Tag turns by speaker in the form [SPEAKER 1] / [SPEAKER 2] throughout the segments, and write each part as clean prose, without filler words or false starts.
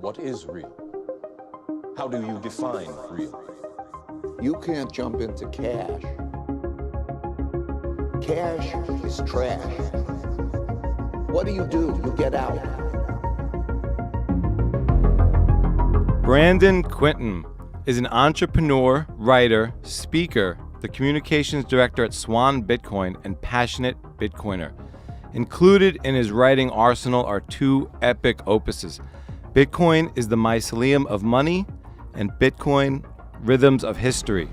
[SPEAKER 1] What is real? How do you define real?
[SPEAKER 2] You can't jump into cash. Cash is trash. What do? You get out.
[SPEAKER 3] Brandon Quittem is an entrepreneur, writer, speaker, the communications director at Swan Bitcoin, and passionate Bitcoiner. Included in his writing arsenal are two epic opuses. Bitcoin is the Mycelium of Money, and Bitcoin, Rhythms of History.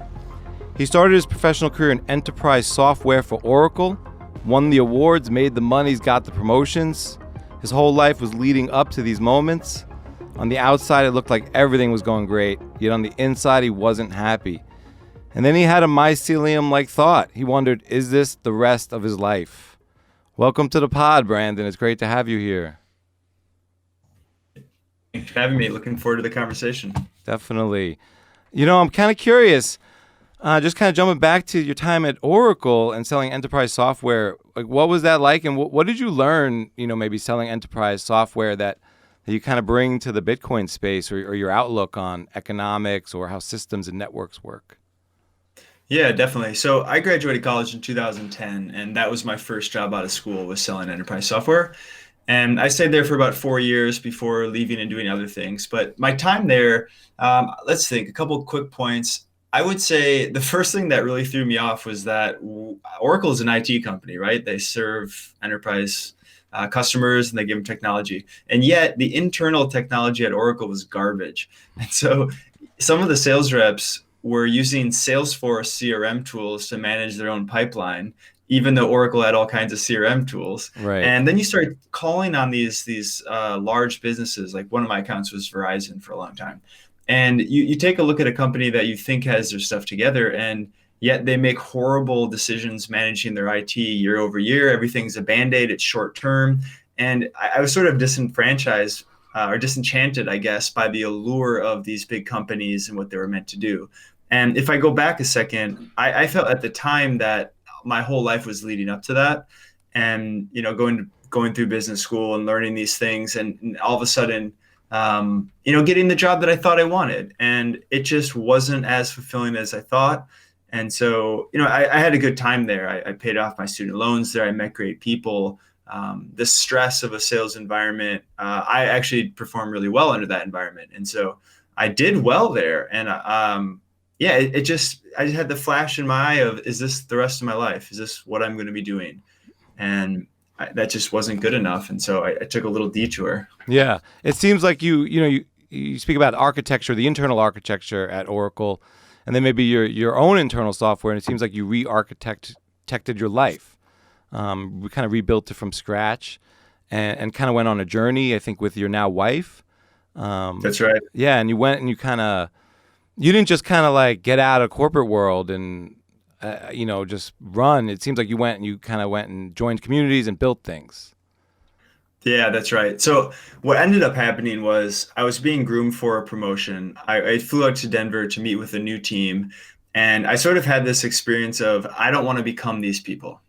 [SPEAKER 3] He started his professional career in enterprise software for Oracle, won the awards, made the monies, got the promotions. His whole life was leading up to these moments. On the outside, it looked like everything was going great, yet on the inside, he wasn't happy. And then he had a mycelium-like thought. He wondered, is this the rest of his life? Welcome to the pod, Brandon. It's great to have you here.
[SPEAKER 4] Thanks for having me. Looking forward to the conversation.
[SPEAKER 3] Definitely. You know, I'm kind of curious, just kind of jumping back to your time at Oracle and selling enterprise software. Like, what was that like? And what did you learn, maybe selling enterprise software that you kind of bring to the Bitcoin space or your outlook on economics or how systems and networks work?
[SPEAKER 4] Yeah, definitely. So I graduated college in 2010, and that was my first job out of school, was selling enterprise software. And I stayed there for about 4 years before leaving and doing other things. But my time there, let's think, a couple of quick points. I would say the first thing that really threw me off was that Oracle is an IT company, right? They serve enterprise customers and they give them technology. And yet the internal technology at Oracle was garbage. And so some of the sales reps were using Salesforce CRM tools to manage their own pipeline, even though Oracle had all kinds of CRM tools.
[SPEAKER 3] Right.
[SPEAKER 4] And then you start calling on these large businesses. Like one of my accounts was Verizon for a long time. And you take a look at a company that you think has their stuff together, and yet they make horrible decisions managing their IT year over year. Everything's a Band-Aid, it's short term. And I was sort of disenfranchised or disenchanted, I guess, by the allure of these big companies and what they were meant to do. And if I go back a second, I felt at the time that my whole life was leading up to that, and going through business school and learning these things, and all of a sudden getting the job that I thought I wanted, and it just wasn't as fulfilling as I thought. And so I had a good time there. I paid off my student loans there. I met great people. The stress of a sales environment, I actually performed really well under that environment, and so I did well there. And I just had the flash in my eye of, is this the rest of my life? Is this what I'm going to be doing? And that just wasn't good enough. And so I took a little detour.
[SPEAKER 3] Yeah. It seems like you speak about architecture, the internal architecture at Oracle, and then maybe your own internal software. And it seems like you re-architected your life. We kind of rebuilt it from scratch and kind of went on a journey, I think, with your now wife.
[SPEAKER 4] That's right.
[SPEAKER 3] Yeah. And you went and you didn't just kind of like get out of corporate world and, just run. It seems like you went and joined communities and built things.
[SPEAKER 4] Yeah, that's right. So what ended up happening was I was being groomed for a promotion. I flew out to Denver to meet with a new team. And I sort of had this experience of, I don't want to become these people.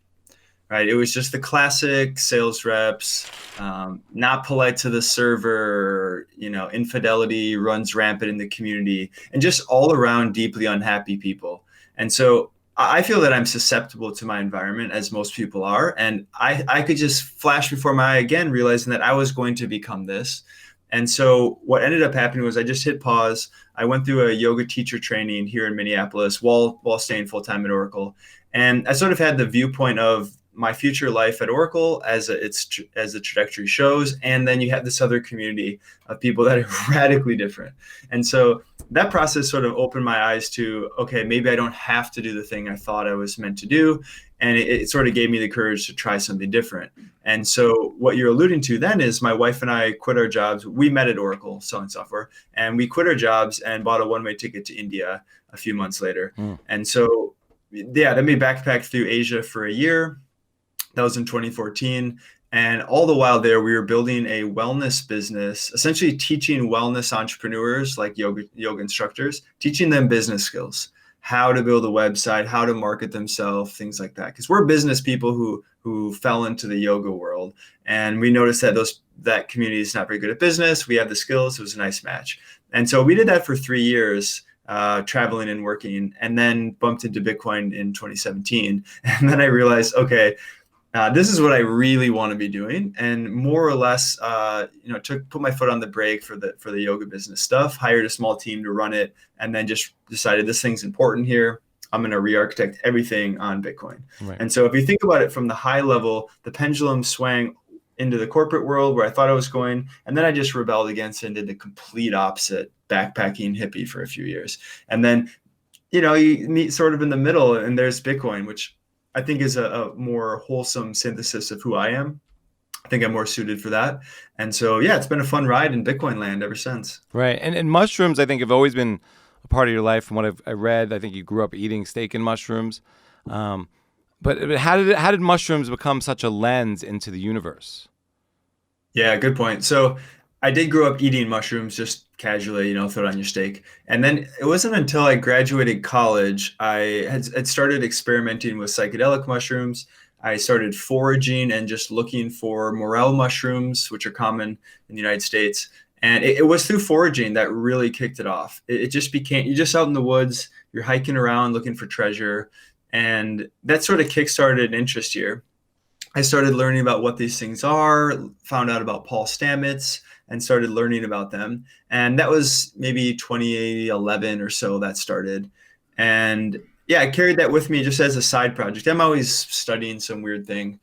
[SPEAKER 4] Right. It was just the classic sales reps, not polite to the server, infidelity runs rampant in the community, and just all around deeply unhappy people. And so I feel that I'm susceptible to my environment, as most people are. And I could just flash before my eye again, realizing that I was going to become this. And so what ended up happening was I just hit pause. I went through a yoga teacher training here in Minneapolis while staying full time at Oracle. And I sort of had the viewpoint of my future life at Oracle as the trajectory shows. And then you have this other community of people that are radically different. And so that process sort of opened my eyes to, okay, maybe I don't have to do the thing I thought I was meant to do. And it sort of gave me the courage to try something different. And so what you're alluding to then is my wife and I quit our jobs. We met at Oracle selling software, and we quit our jobs and bought a one-way ticket to India a few months later. And so, then we backpacked through Asia for a year. That was in 2014. And all the while there, we were building a wellness business, essentially teaching wellness entrepreneurs like yoga instructors, teaching them business skills. how to build a website, how to market themselves, things like that. Because we're business people who fell into the yoga world, and we noticed that that community is not very good at business. We have the skills. It was a nice match. And so we did that for 3 years, traveling and working, and then bumped into Bitcoin in 2017. And then I realized, okay, this is what I really want to be doing, and more or less, put my foot on the brake for the yoga business stuff. Hired a small team to run it, and then just decided this thing's important here. I'm going to re-architect everything on Bitcoin. Right. And so, if you think about it from the high level, the pendulum swang into the corporate world where I thought I was going, and then I just rebelled against it and did the complete opposite, backpacking hippie for a few years, and then, you meet sort of in the middle, and there's Bitcoin, which I think is a more wholesome synthesis of who I am. I think I'm more suited for that. And so, yeah, it's been a fun ride in Bitcoin land ever since.
[SPEAKER 3] Right. And mushrooms, I think, have always been a part of your life. From what I read, I think you grew up eating steak and mushrooms. But how did mushrooms become such a lens into the universe?
[SPEAKER 4] Yeah, good point. So I did grow up eating mushrooms just casually, throw it on your steak. And then it wasn't until I graduated college, I had started experimenting with psychedelic mushrooms. I started foraging and just looking for morel mushrooms, which are common in the United States. And it was through foraging that really kicked it off. It just became, you're just out in the woods, you're hiking around looking for treasure. And that sort of kickstarted an interest here. I started learning about what these things are, found out about Paul Stamets, and started learning about them. And that was maybe 2011 or so that started. And yeah, I carried that with me just as a side project. I'm always studying some weird thing.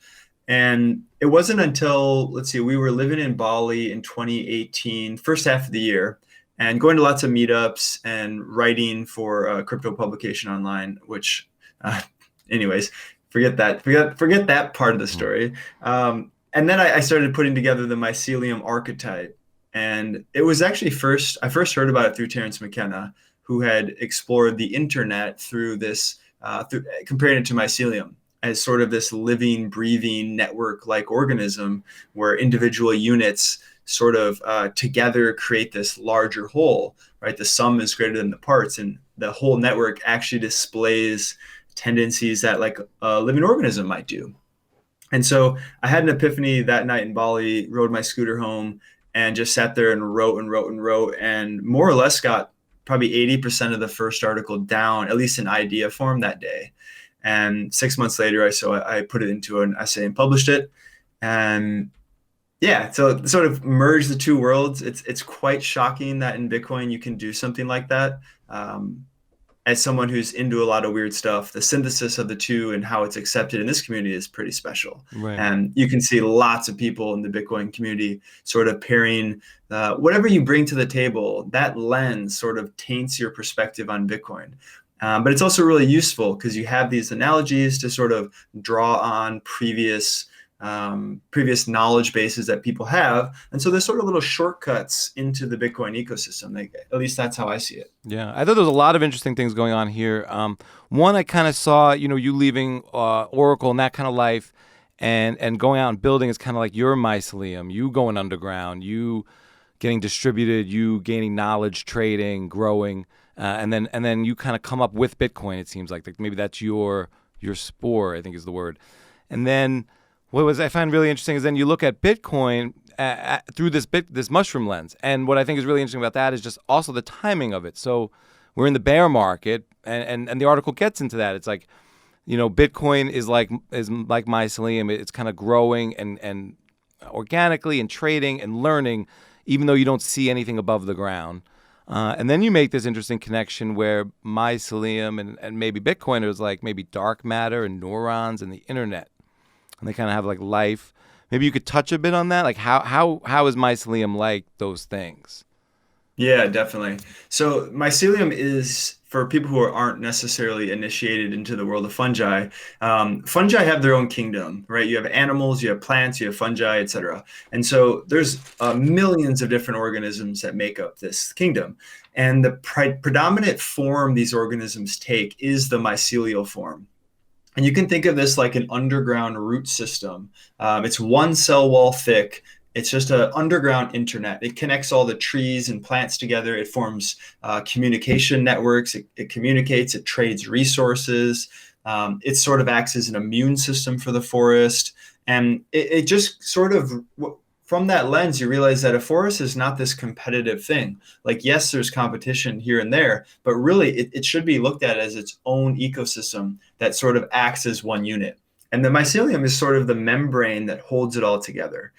[SPEAKER 4] And it wasn't until, we were living in Bali in 2018, first half of the year, and going to lots of meetups and writing for a crypto publication online, which anyways, forget that part of the story. And then I started putting together the mycelium archetype. And it was actually I first heard about it through Terence McKenna, who had explored the internet through this, comparing it to mycelium as sort of this living, breathing, network-like organism where individual units sort of together create this larger whole, right? The sum is greater than the parts, and the whole network actually displays tendencies that like a living organism might do. And so I had an epiphany that night in Bali, rode my scooter home, and just sat there and wrote, and more or less got probably 80% of the first article down, at least in idea form that day. And 6 months later, I put it into an essay and published it. And yeah, so it sort of merged the two worlds. It's quite shocking that in Bitcoin you can do something like that. As someone who's into a lot of weird stuff, the synthesis of the two and how it's accepted in this community is pretty special. Right. And you can see lots of people in the Bitcoin community sort of pairing whatever you bring to the table, that lens sort of taints your perspective on Bitcoin. But it's also really useful because you have these analogies to sort of draw on previous knowledge bases that people have. And so there's sort of little shortcuts into the Bitcoin ecosystem. At least that's how I see it.
[SPEAKER 3] Yeah, I thought there was a lot of interesting things going on here. One, I kind of saw, you leaving Oracle and that kind of life and going out and building is kind of like your mycelium, you going underground, you getting distributed, you gaining knowledge, trading, growing, and then you kind of come up with Bitcoin, it seems like maybe that's your spore, I think is the word. And then what I find really interesting is then you look at Bitcoin through this mushroom lens. And what I think is really interesting about that is just also the timing of it. So we're in the bear market, and the article gets into that. It's like, Bitcoin is like mycelium. It's kind of growing and organically and trading and learning, even though you don't see anything above the ground. And then you make this interesting connection where mycelium and maybe Bitcoin is like maybe dark matter and neurons and the internet. And they kind of have like life. Maybe you could touch a bit on that. Like how is mycelium like those things?
[SPEAKER 4] Yeah, definitely. So mycelium is, for people who aren't necessarily initiated into the world of fungi, fungi have their own kingdom, right? You have animals, you have plants, you have fungi, etc. And so there's millions of different organisms that make up this kingdom. And the predominant form these organisms take is the mycelial form. And you can think of this like an underground root system. It's one cell wall thick, It's just an underground internet. It connects all the trees and plants together. It forms communication networks. It communicates, it trades resources. It sort of acts as an immune system for the forest. And it just sort of, from that lens, you realize that a forest is not this competitive thing. Like, yes, there's competition here and there, but really it should be looked at as its own ecosystem that sort of acts as one unit. And the mycelium is sort of the membrane that holds it all together.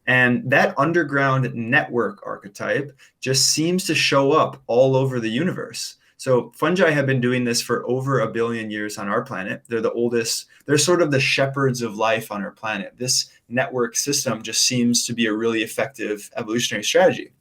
[SPEAKER 4] And that underground network archetype just seems to show up all over the universe. So fungi have been doing this for over 1 billion years on our planet. They're the oldest. They're sort of the shepherds of life on our planet. This network system just seems to be a really effective evolutionary strategy.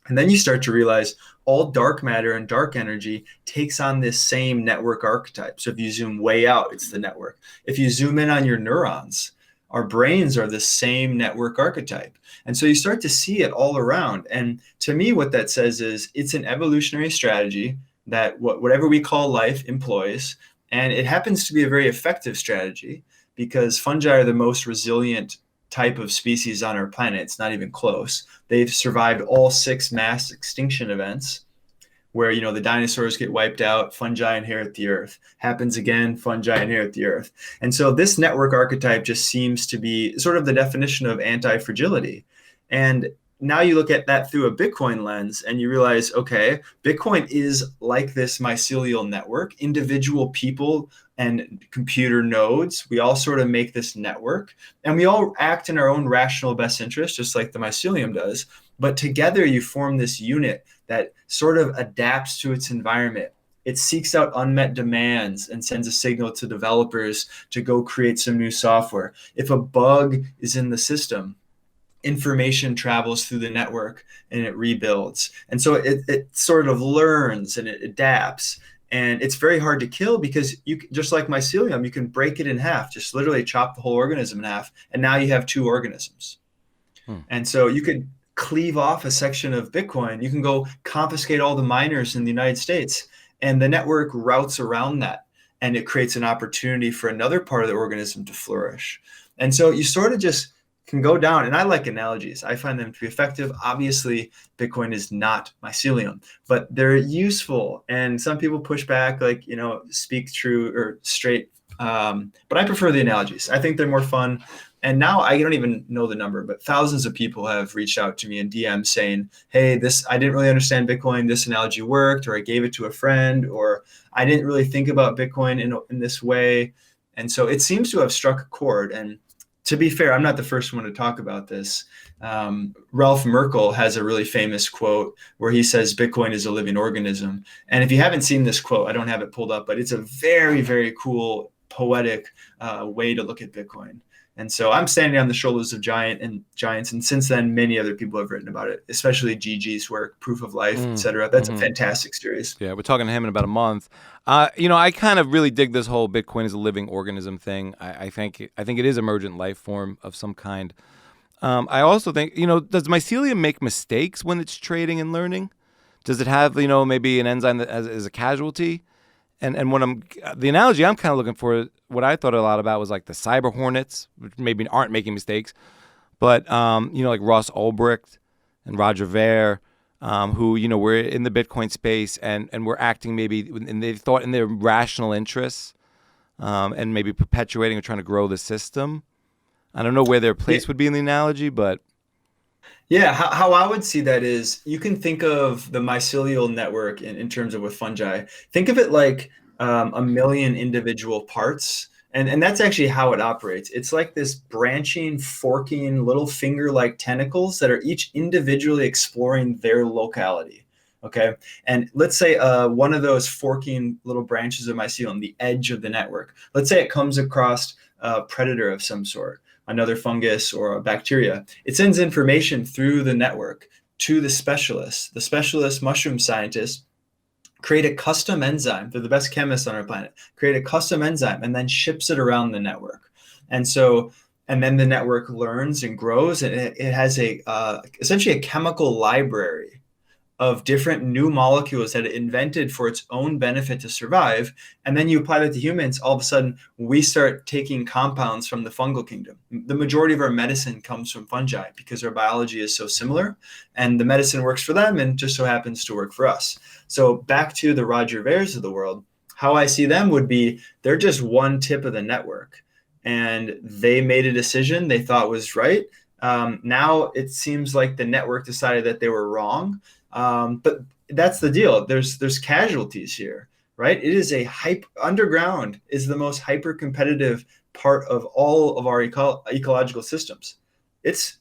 [SPEAKER 4] And then you start to realize all dark matter and dark energy takes on this same network archetype. So if you zoom way out, it's the network. If you zoom in on your neurons, our brains are the same network archetype. And so you start to see it all around. And to me, what that says is it's an evolutionary strategy that whatever we call life employs. And it happens to be a very effective strategy because fungi are the most resilient type of species on our planet. It's not even close. They've survived all 6 mass extinction events where, the dinosaurs get wiped out, fungi inherit the earth. Happens again, fungi inherit the earth. And so this network archetype just seems to be sort of the definition of anti-fragility. And now you look at that through a Bitcoin lens and you realize, okay, Bitcoin is like this mycelial network, individual people and computer nodes. We all sort of make this network and we all act in our own rational best interest, just like the mycelium does. But together you form this unit that sort of adapts to its environment. It seeks out unmet demands and sends a signal to developers to go create some new software. If a bug is in the system, information travels through the network and it rebuilds. And so it sort of learns and it adapts. And it's very hard to kill because you, just like mycelium, you can break it in half, just literally chop the whole organism in half. And now you have 2 organisms. And so you could cleave off a section of Bitcoin. You can go confiscate all the miners in the United States and the network routes around that. And it creates an opportunity for another part of the organism to flourish. And so you sort of just can go down, and I like analogies. I find them to be effective. Obviously, Bitcoin is not mycelium, but they're useful. And some people push back, like, speak true or straight. But I prefer the analogies. I think they're more fun. And now I don't even know the number, but thousands of people have reached out to me in DM saying, hey, I didn't really understand Bitcoin. This analogy worked, or I gave it to a friend, or I didn't really think about Bitcoin in this way. And so it seems to have struck a chord. And to be fair, I'm not the first one to talk about this. Ralph Merkle has a really famous quote where he says, Bitcoin is a living organism. And if you haven't seen this quote, I don't have it pulled up, but it's a very, very cool, poetic way to look at Bitcoin. And so I'm standing on the shoulders of giants. And since then, many other people have written about it, especially Gigi's work, Proof of Life, et cetera. That's a fantastic series.
[SPEAKER 3] Yeah, we're talking to him in about a month. I kind of really dig this whole Bitcoin as a living organism thing. I think it is emergent life form of some kind. I also think, does mycelium make mistakes when it's trading and learning? Does it have, maybe an enzyme that as a casualty? And when the analogy I'm kind of looking for, what I thought a lot about was like the cyber hornets, which maybe aren't making mistakes, but like Ross Ulbricht and Roger Ver, who were in the Bitcoin space and were acting maybe, and they thought in their rational interests, and maybe perpetuating or trying to grow the system. I don't know where their place would be in the analogy, but.
[SPEAKER 4] Yeah, how I would see that is you can think of the mycelial network in terms of with fungi. Think of it like 1 million individual parts. And that's actually how it operates. It's like this branching, forking, little finger-like tentacles that are each individually exploring their locality. Okay. And let's say one of those forking little branches of mycelium, the edge of the network, let's say it comes across a predator of some sort, another fungus or a bacteria. It sends information through the network to the specialists. The specialist mushroom scientists create a custom enzyme. They're the best chemists on our planet. Create a custom enzyme and then ships it around the network. And then the network learns and grows, and it has essentially a chemical library of different new molecules that it invented for its own benefit to survive. And then you apply that to humans, all of a sudden we start taking compounds from the fungal kingdom. The majority of our medicine comes from fungi because our biology is so similar, and the medicine works for them and just so happens to work for us. So back to the Roger Veres of the world, how I see them would be they're just one tip of the network, and they made a decision they thought was right. Now it seems like the network decided that they were wrong. But that's the deal. There's casualties here, right? It is underground is the most hyper competitive part of all of our ecological systems. It's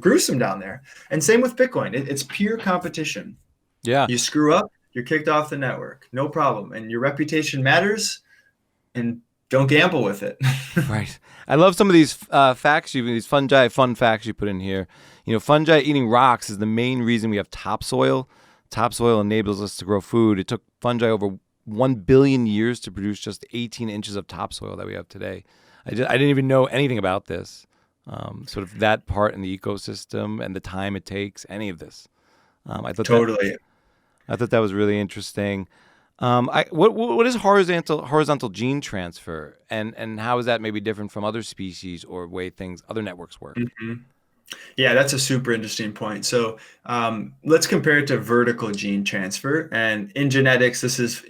[SPEAKER 4] gruesome down there. And same with Bitcoin. It's pure competition.
[SPEAKER 3] Yeah.
[SPEAKER 4] You screw up, you're kicked off the network. No problem. And your reputation matters, and don't gamble with it.
[SPEAKER 3] Right. I love some of these facts, these fungi fun facts you put in here. Fungi eating rocks is the main reason we have topsoil. Topsoil enables us to grow food. It took fungi over 1 billion years to produce just 18 inches of topsoil that we have today. I didn't even know anything about this, sort of that part in the ecosystem and the time it takes, any of this. I thought that was really interesting. What is horizontal gene transfer, and how is that maybe different from other species or way other networks work?
[SPEAKER 4] Mm-hmm. Yeah, that's a super interesting point. So let's compare it to vertical gene transfer. And in genetics, this is,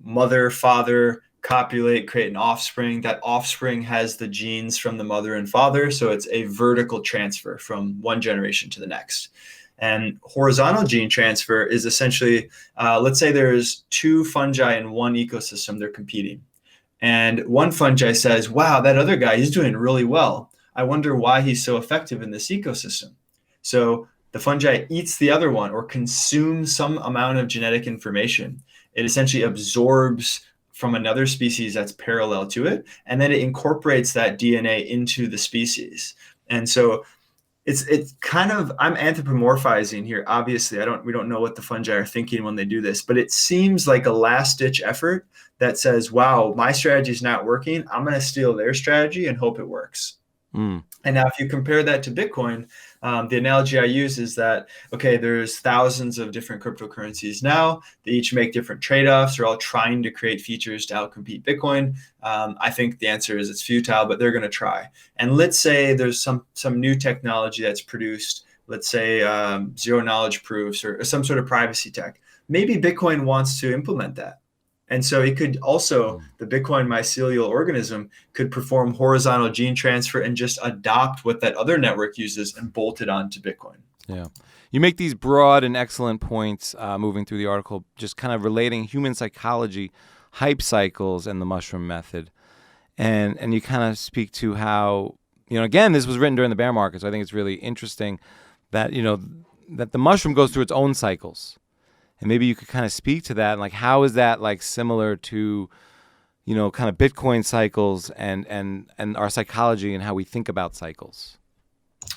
[SPEAKER 4] mother, father, copulate, create an offspring. That offspring has the genes from the mother and father. So it's a vertical transfer from one generation to the next. And horizontal gene transfer is essentially, let's say there's two fungi in one ecosystem, they're competing. And one fungi says, wow, that other guy, he's doing really well. I wonder why he's so effective in this ecosystem. So the fungi eats the other one or consumes some amount of genetic information. It essentially absorbs from another species that's parallel to it, and then it incorporates that DNA into the species. And so it's kind of, I'm anthropomorphizing here. Obviously, we don't know what the fungi are thinking when they do this, but it seems like a last ditch effort that says, wow, my strategy is not working. I'm going to steal their strategy and hope it works. And now if you compare that to Bitcoin, the analogy I use is that, okay, there's thousands of different cryptocurrencies now. They each make different trade-offs. They're all trying to create features to outcompete Bitcoin. I think the answer is it's futile, but they're going to try. And let's say there's some new technology that's produced, let's say zero knowledge proofs or some sort of privacy tech. Maybe Bitcoin wants to implement that. And so it could also, the Bitcoin mycelial organism could perform horizontal gene transfer and just adopt what that other network uses and bolt it onto Bitcoin.
[SPEAKER 3] Yeah. You make these broad and excellent points moving through the article, just kind of relating human psychology, hype cycles, and the mushroom method. And you kind of speak to how, again, this was written during the bear market, so I think it's really interesting that, that the mushroom goes through its own cycles. And maybe you could kind of speak to that, like how is that like similar to, kind of Bitcoin cycles and our psychology and how we think about cycles?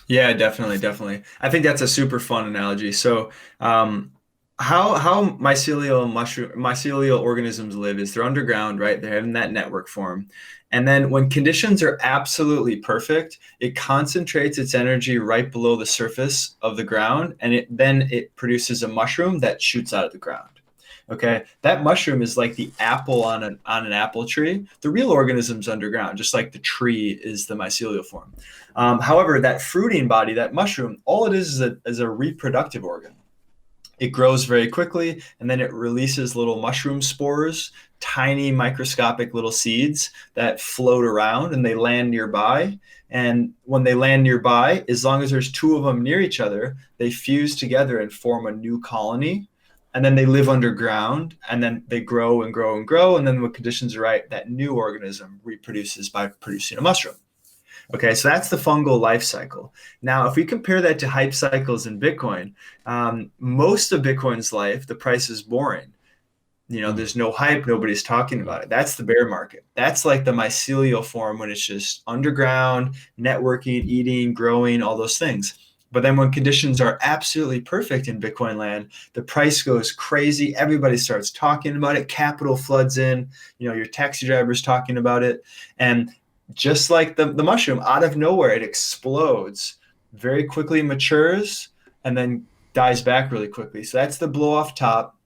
[SPEAKER 4] Yeah, definitely. I think that's a super fun analogy. So, how mycelial organisms live is they're underground, right? They're in that network form. And then when conditions are absolutely perfect, it concentrates its energy right below the surface of the ground, and it produces a mushroom that shoots out of the ground. Okay, that mushroom is like the apple on an apple tree. The real organism's underground, just like the tree is the mycelial form. However, that fruiting body, that mushroom, all it is a reproductive organ. It grows very quickly, and then it releases little mushroom spores, tiny microscopic little seeds that float around, and they land nearby. And when they land nearby, as long as there's two of them near each other, they fuse together and form a new colony. And then they live underground, and then they grow and grow and grow. And then when conditions are right, that new organism reproduces by producing a mushroom. Okay, so that's the fungal life cycle. Now, if we compare that to hype cycles in Bitcoin, most of Bitcoin's life, the price is boring. There's no hype, nobody's talking about it. That's the bear market. That's like the mycelial form when it's just underground, networking, eating, growing, all those things. But then when conditions are absolutely perfect in Bitcoin land, the price goes crazy. Everybody starts talking about it. Capital floods in, your taxi driver's talking about it. And just like the mushroom, out of nowhere, it explodes, very quickly matures, and then dies back really quickly. So that's the blow off top.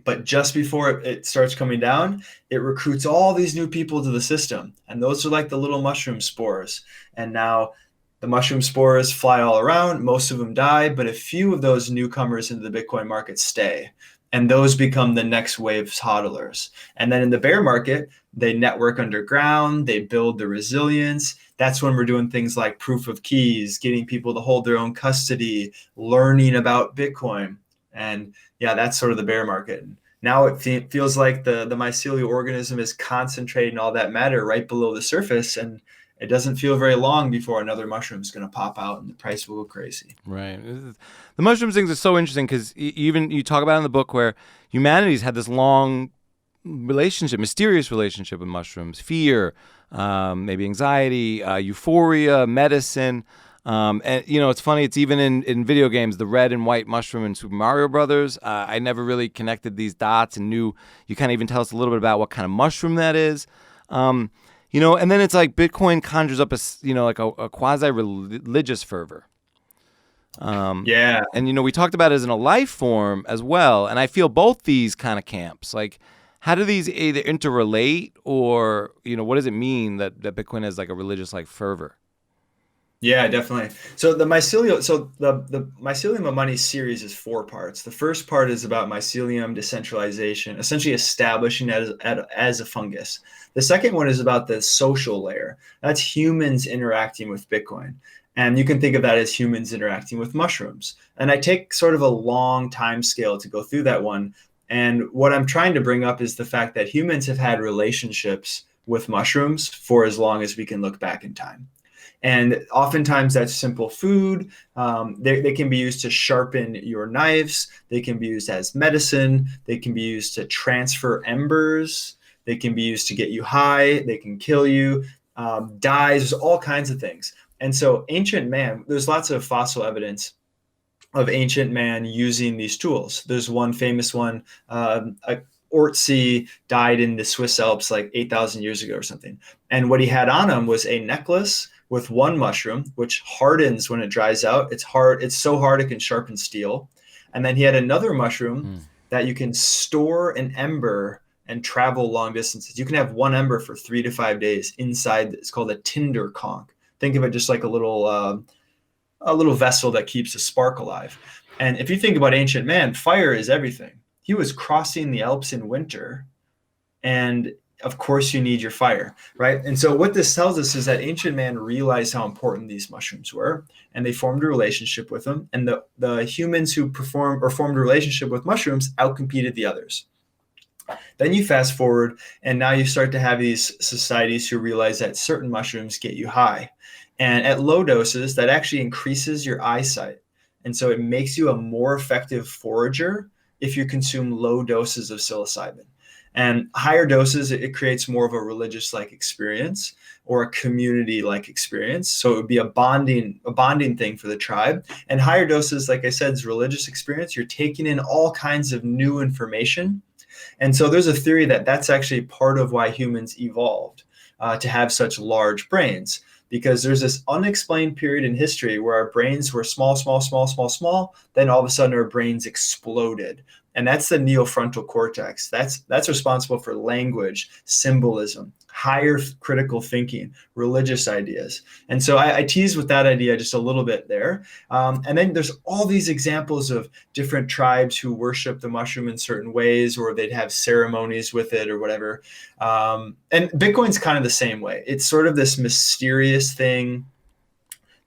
[SPEAKER 4] But just before it starts coming down, it recruits all these new people to the system. And those are like the little mushroom spores. And now the mushroom spores fly all around. Most of them die, but a few of those newcomers into the Bitcoin market stay. And those become the next wave hodlers. And then in the bear market, they network underground, they build the resilience. That's when we're doing things like proof of keys, getting people to hold their own custody, learning about Bitcoin. And yeah, that's sort of the bear market. Now it feels like the mycelial organism is concentrating all that matter right below the surface, and it doesn't feel very long before another mushroom is going to pop out and the price will go crazy.
[SPEAKER 3] Right. The mushrooms things is so interesting because even you talk about in the book where humanity's had this long relationship, mysterious relationship with mushrooms, fear, maybe anxiety, euphoria, medicine. And it's funny, it's even in video games, the red and white mushroom in Super Mario Brothers. I never really connected these dots and knew. You kind of even tell us a little bit about what kind of mushroom that is. And then it's like Bitcoin conjures up a quasi-religious fervor.
[SPEAKER 4] Yeah.
[SPEAKER 3] And we talked about it as in a life form as well. And I feel both these kind of camps, like, how do these either interrelate or, what does it mean that Bitcoin has like a religious like fervor?
[SPEAKER 4] Yeah, definitely. So the Mycelium of Money series is 4 parts. The first part is about mycelium decentralization, essentially establishing it as a fungus. The second one is about the social layer. That's humans interacting with Bitcoin. And you can think of that as humans interacting with mushrooms. And I take sort of a long time scale to go through that one. And what I'm trying to bring up is the fact that humans have had relationships with mushrooms for as long as we can look back in time. And oftentimes that's simple food. They can be used to sharpen your knives. They can be used as medicine. They can be used to transfer embers. They can be used to get you high. They can kill you. Dyes, there's all kinds of things. And so ancient man, there's lots of fossil evidence of ancient man using these tools. There's one famous one, Ortsy died in the Swiss Alps like 8,000 years ago or something. And what he had on him was a necklace with one mushroom, which hardens when it dries out. It's hard. It's so hard it can sharpen steel. And then he had another mushroom that you can store an ember and travel long distances. You can have one ember for 3 to 5 days inside. It's called a tinder conch. Think of it just like a little vessel that keeps a spark alive. And if you think about ancient man, fire is everything. He was crossing the Alps in winter, and of course you need your fire, right? And so what this tells us is that ancient man realized how important these mushrooms were, and they formed a relationship with them. And the humans who formed a relationship with mushrooms outcompeted the others. Then you fast forward, and now you start to have these societies who realize that certain mushrooms get you high. And at low doses, that actually increases your eyesight. And so it makes you a more effective forager if you consume low doses of psilocybin. And higher doses, it creates more of a religious-like experience or a community-like experience. So it would be a bonding thing for the tribe. And higher doses, like I said, is religious experience. You're taking in all kinds of new information. And so there's a theory that that's actually part of why humans evolved to have such large brains, because there's this unexplained period in history where our brains were small. Then all of a sudden our brains exploded. And that's the neofrontal cortex. That's responsible for language, symbolism, higher critical thinking, religious ideas. And so I tease with that idea just a little bit there. And then there's all these examples of different tribes who worship the mushroom in certain ways, or they'd have ceremonies with it or whatever. And Bitcoin's kind of the same way. It's sort of this mysterious thing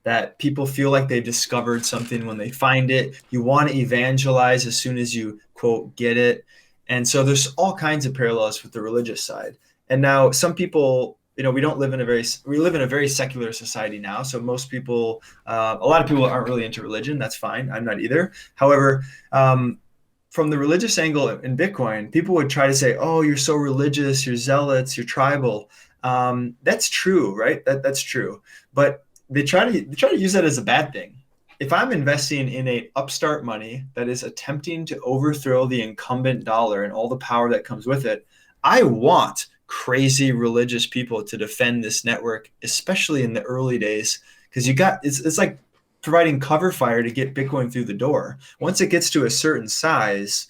[SPEAKER 4] that people feel like they've discovered something when they find it. You want to evangelize as soon as you, quote, get it. And so there's all kinds of parallels with the religious side. And now some people, we live in a very secular society now. So most people, a lot of people aren't really into religion. That's fine. I'm not either. However, from the religious angle in Bitcoin, people would try to say, oh, you're so religious, you're zealots, you're tribal. That's true, right? That's true. But they try to use that as a bad thing. If I'm investing in a upstart money that is attempting to overthrow the incumbent dollar and all the power that comes with it, I want crazy religious people to defend this network, especially in the early days, because it's like providing cover fire to get Bitcoin through the door. Once it gets to a certain size,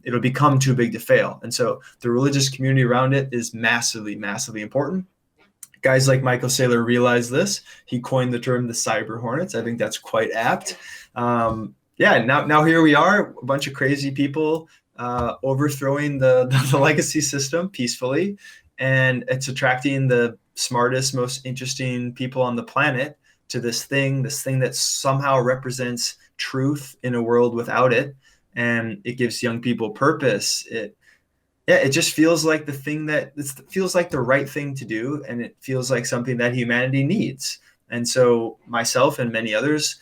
[SPEAKER 4] it'll become too big to fail. And so the religious community around it is massively, massively important. Guys like Michael Saylor realized this. He coined the term the cyber hornets. I think that's quite apt. Now here we are, a bunch of crazy people overthrowing the legacy system peacefully. And it's attracting the smartest, most interesting people on the planet to this thing that somehow represents truth in a world without it. And it gives young people purpose. It just feels like feels like the right thing to do. And it feels like something that humanity needs. And so myself and many others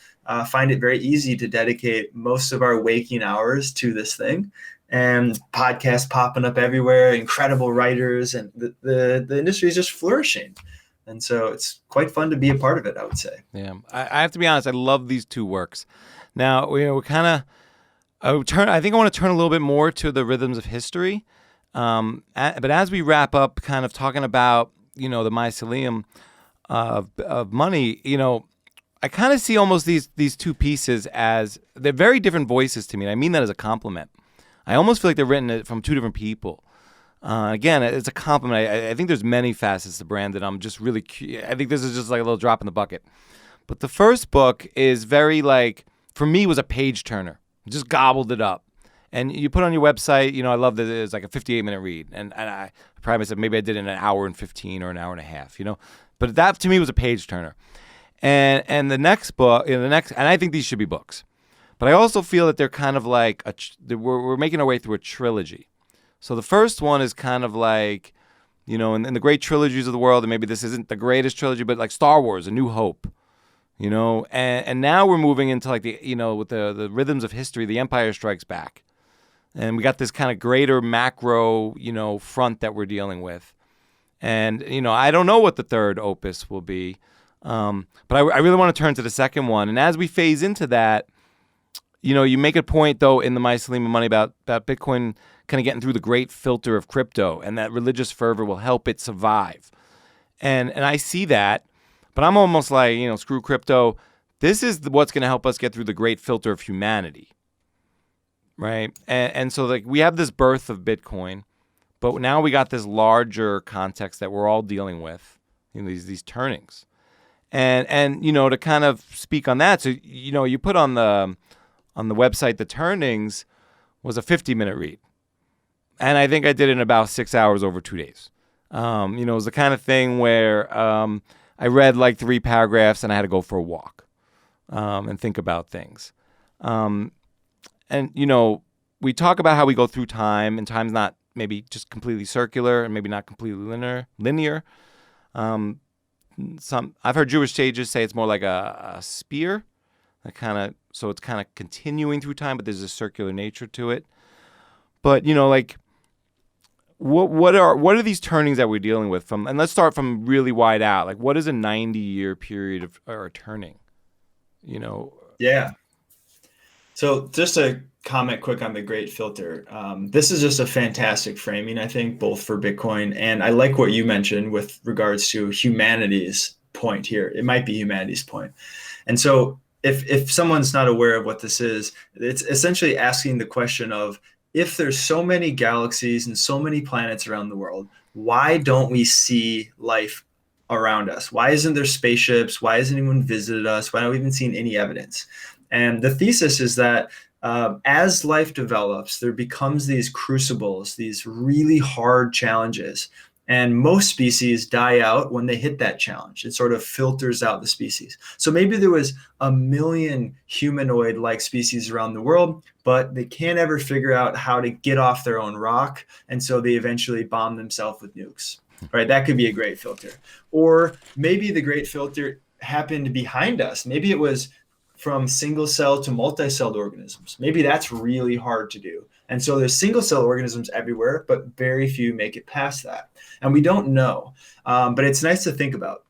[SPEAKER 4] find it very easy to dedicate most of our waking hours to this thing. And podcasts popping up everywhere, incredible writers, and the industry is just flourishing. And so it's quite fun to be a part of it, I would say.
[SPEAKER 3] Yeah, I have to be honest. I love these two works. Now, we're kind of, I think I want to turn a little bit more to the rhythms of history. But as we wrap up kind of talking about, the mycelium of money, I kind of see almost these two pieces as they're very different voices to me. And I mean that as a compliment. I almost feel like they're written from two different people. Again, it's a compliment. I think there's many facets to Brandon. I'm just really I think this is just like a little drop in the bucket. But the first book is very for me, was a page turner. Just gobbled it up. And you put on your website, I love that it's like a 58-minute read. And I probably said maybe I did it in an hour and 15 or an hour and a half, But that to me was a page turner. And the next book, and I think these should be books. But I also feel that they're kind of like we're making our way through a trilogy. So the first one is kind of like, in the great trilogies of the world, and maybe this isn't the greatest trilogy, but like Star Wars, A New Hope, and now we're moving into like with the rhythms of history, The Empire Strikes Back. And we got this kind of greater macro, front that we're dealing with. And, I don't know what the third opus will be. But I really want to turn to the second one. And as we phase into that, you make a point, though, in the Mycelium of Money about Bitcoin kind of getting through the great filter of crypto, and that religious fervor will help it survive. And I see that, but I'm almost like, screw crypto. This is what's going to help us get through the great filter of humanity, right? And so we have this birth of Bitcoin, but now we got this larger context that we're all dealing with, these turnings. And to kind of speak on that, so, you put on the website, the turnings was a 50-minute read. And I think I did it in about 6 hours over 2 days. It was the kind of thing where I read like 3 paragraphs and I had to go for a walk and think about things. And we talk about how we go through time, and time's not maybe just completely circular and maybe not completely linear. I've heard Jewish sages say it's more like a spear, so it's kind of continuing through time, but there's a circular nature to it. But what are these turnings that we're dealing with and let's start from really wide out. Like, what is a 90-year period or a turning?
[SPEAKER 4] Yeah. So just to comment quick on the great filter. This is just a fantastic framing, I think, both for Bitcoin, and I like what you mentioned with regards to humanity's point here. It might be humanity's point. And so if someone's not aware of what this is, it's essentially asking the question of, if there's so many galaxies and so many planets around the world, why don't we see life around us? Why isn't there spaceships? Why hasn't anyone visited us? Why haven't we even seen any evidence? And the thesis is that as life develops, there becomes these crucibles, these really hard challenges. And most species die out when they hit that challenge. It sort of filters out the species. So maybe there was 1 million humanoid-like species around the world, but they can't ever figure out how to get off their own rock. And so they eventually bomb themselves with nukes, right? That could be a great filter. Or maybe the great filter happened behind us. Maybe it was from single cell to multi-celled organisms. Maybe that's really hard to do. And so there's single cell organisms everywhere, but very few make it past that. And we don't know, but it's nice to think about.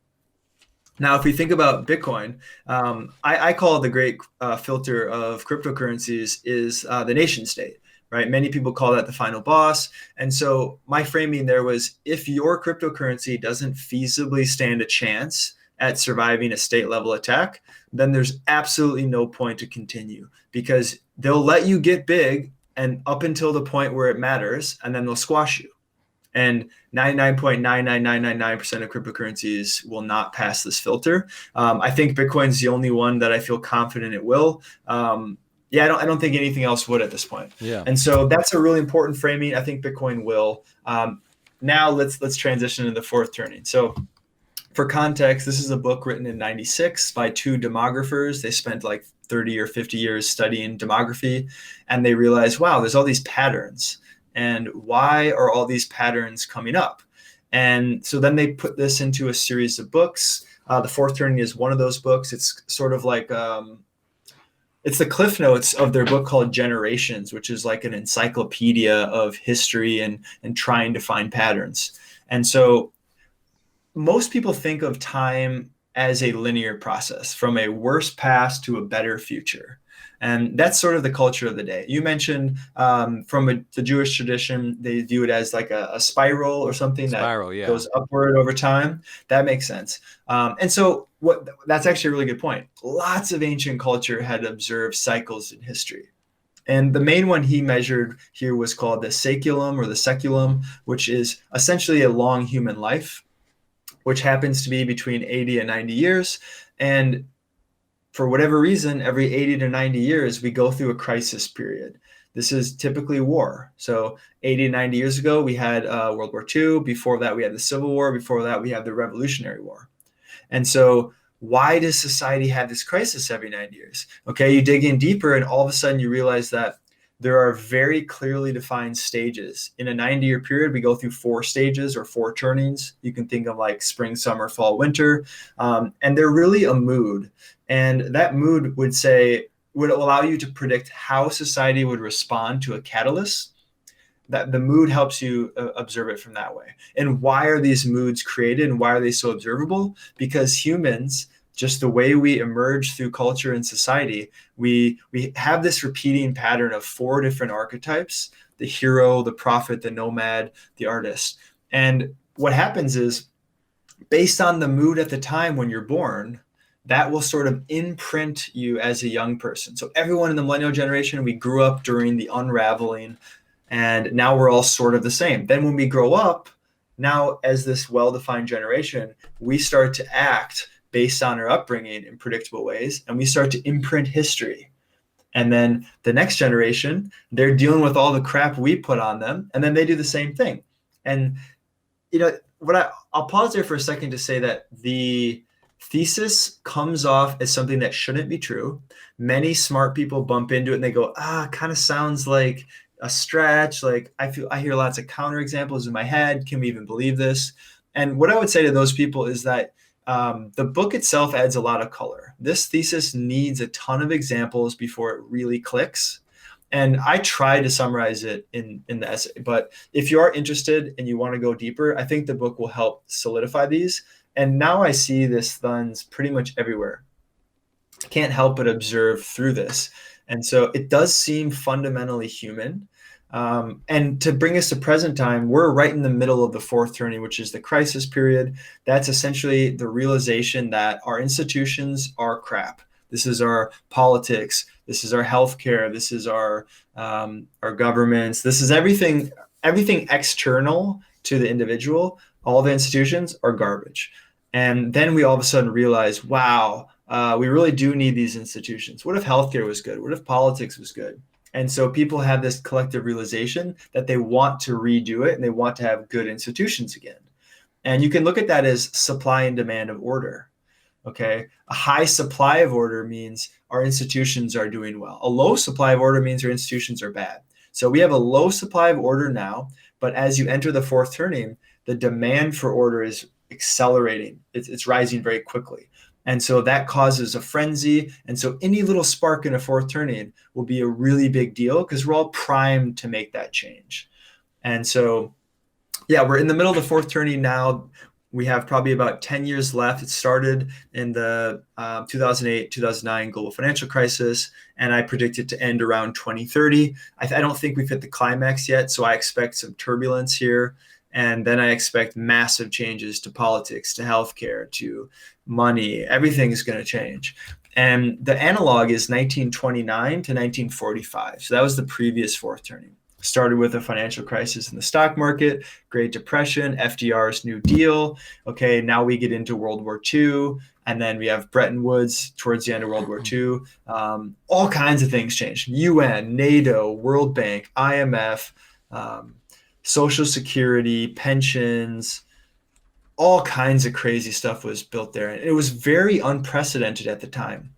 [SPEAKER 4] Now, if we think about Bitcoin, I call the great filter of cryptocurrencies is the nation state, right? Many people call that the final boss. And so my framing there was, if your cryptocurrency doesn't feasibly stand a chance at surviving a state level attack, then there's absolutely no point to continue, because they'll let you get big and up until the point where it matters, and then they'll squash you. And 99.99999% of cryptocurrencies will not pass this filter. I think Bitcoin's the only one that I feel confident it will. I don't think anything else would at this point.
[SPEAKER 3] Yeah.
[SPEAKER 4] And so that's a really important framing. I think Bitcoin will. Now let's transition to the fourth turning. So for context, this is a book written in 96 by two demographers. They spent like 30 or 50 years studying demography, and they realized, wow, there's all these patterns. And why are all these patterns coming up? And so then they put this into a series of books. The Fourth Turning is one of those books. It's sort of like, it's the cliff notes of their book called Generations, which is like an encyclopedia of history and trying to find patterns. And so most people think of time as a linear process, from a worse past to a better future. And that's sort of the culture of the day. You mentioned from the Jewish tradition, they view it as like a spiral or something that goes upward over time. That makes sense. And so that's actually a really good point. Lots of ancient culture had observed cycles in history. And the main one he measured here was called the saeculum or the seculum, which is essentially a long human life, which happens to be between 80 and 90 years. And for whatever reason, every 80 to 90 years, we go through a crisis period. This is typically war. So 80 to 90 years ago, we had World War II. Before that, we had the Civil War. Before that, we had the Revolutionary War. And so why does society have this crisis every 90 years? Okay, you dig in deeper, and all of a sudden you realize that there are very clearly defined stages. In a 90-year period, we go through 4 stages or 4 turnings. You can think of like spring, summer, fall, winter. And they're really a mood. And that mood would allow you to predict how society would respond to a catalyst. That the mood helps you observe it from that way. And why are these moods created, and why are they so observable? Because humans, just the way we emerge through culture and society, we have this repeating pattern of 4 different archetypes: the hero, the prophet, the nomad, the artist. And what happens is, based on the mood at the time when you're born, that will sort of imprint you as a young person. So everyone in the millennial generation, we grew up during the unraveling, and now we're all sort of the same. Then when we grow up, now as this well-defined generation, we start to act based on our upbringing in predictable ways, and we start to imprint history. And then the next generation, they're dealing with all the crap we put on them, and then they do the same thing. And I'll pause there for a second to say that the thesis comes off as something that shouldn't be true. Many smart people bump into it and they go, kind of sounds like a stretch. Like I hear lots of counterexamples in my head. Can we even believe this? And what I would say to those people is that the book itself adds a lot of color. This thesis needs a ton of examples before it really clicks. And I try to summarize it in the essay. But if you are interested and you want to go deeper, I think the book will help solidify these. And now I see this thuns pretty much everywhere. Can't help but observe through this. And so it does seem fundamentally human. And to bring us to present time, we're right in the middle of the fourth turning, which is the crisis period. That's essentially the realization that our institutions are crap. This is our politics. This is our healthcare. This is our governments. This is everything external to the individual. All the institutions are garbage. And then we all of a sudden realize, wow, we really do need these institutions. What if healthcare was good? What if politics was good? And so people have this collective realization that they want to redo it and they want to have good institutions again. And you can look at that as supply and demand of order. Okay. A high supply of order means our institutions are doing well. A low supply of order means our institutions are bad. So we have a low supply of order now, but as you enter the fourth turning, the demand for order is accelerating. It's rising very quickly. And so that causes a frenzy. And so any little spark in a fourth turning will be a really big deal because we're all primed to make that change. And so, yeah, we're in the middle of the fourth turning now. We have probably about 10 years left. It started in the 2008, 2009 global financial crisis, and I predict it to end around 2030. I don't think we've hit the climax yet, so I expect some turbulence here. And then I expect massive changes to politics, to healthcare, to money. Everything is going to change. And the analog is 1929 to 1945. So that was the previous fourth turning. Started with a financial crisis in the stock market, Great Depression, FDR's New Deal. Okay, now we get into World War II, and then we have Bretton Woods towards the end of World War II. All kinds of things changed. UN, NATO, World Bank, IMF, Social Security, pensions, all kinds of crazy stuff was built there. And it was very unprecedented at the time.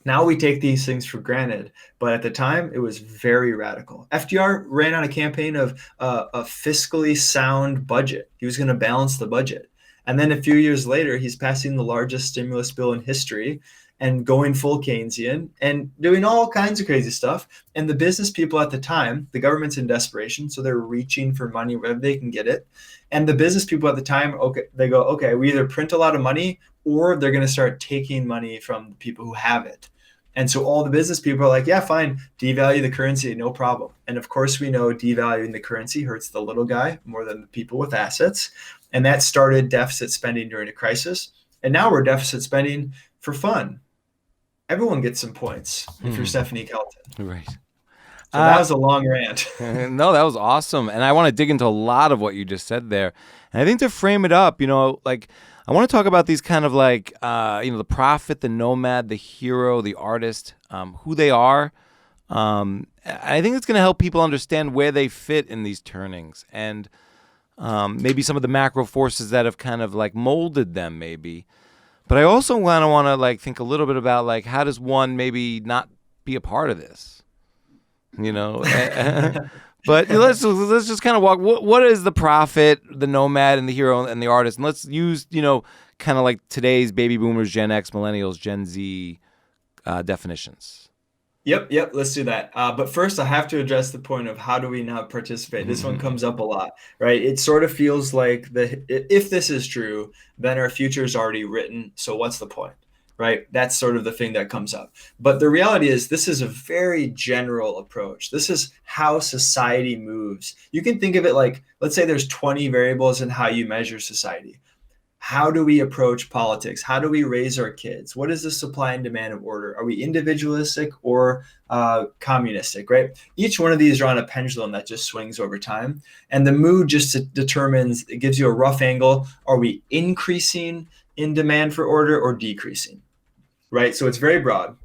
[SPEAKER 4] Now we take these things for granted, but at the time it was very radical. FDR ran on a campaign of a fiscally sound budget. He was going to balance the budget. And then a few years later, he's passing the largest stimulus bill in history and going full Keynesian and doing all kinds of crazy stuff. And the business people at the time, the government's in desperation, so they're reaching for money wherever they can get it. And the business people at the time, okay, they go, okay, we either print a lot of money or they're going to start taking money from the people who have it. And so all the business people are like, yeah, fine, devalue the currency, no problem. And of course, we know devaluing the currency hurts the little guy more than the people with assets. And that started deficit spending during a crisis. And now we're deficit spending for fun. Everyone gets some points if you're Stephanie Kelton.
[SPEAKER 3] Right.
[SPEAKER 4] So that was a long rant.
[SPEAKER 3] No, that was awesome. And I want to dig into a lot of what you just said there. And I think to frame it up, like I want to talk about these kind of like, the prophet, the nomad, the hero, the artist, who they are. I think it's going to help people understand where they fit in these turnings and maybe some of the macro forces that have kind of like molded them maybe. But I also want to like think a little bit about like how does one maybe not be a part of this, But let's just kind of walk. What is the prophet, the nomad, and the hero and the artist? And let's use kind of like today's baby boomers, Gen X, millennials, Gen Z definitions.
[SPEAKER 4] Yep. Let's do that. But first, I have to address the point of how do we not participate? This one comes up a lot, right? It sort of feels like if this is true, then our future is already written. So what's the point, right? That's sort of the thing that comes up. But the reality is this is a very general approach. This is how society moves. You can think of it like, let's say there's 20 variables in how you measure society. How do we approach politics? How do we raise our kids? What is the supply and demand of order? Are we individualistic or communistic, right? Each one of these are on a pendulum that just swings over time. And the mood just determines, it gives you a rough angle. Are we increasing in demand for order or decreasing, right? So it's very broad.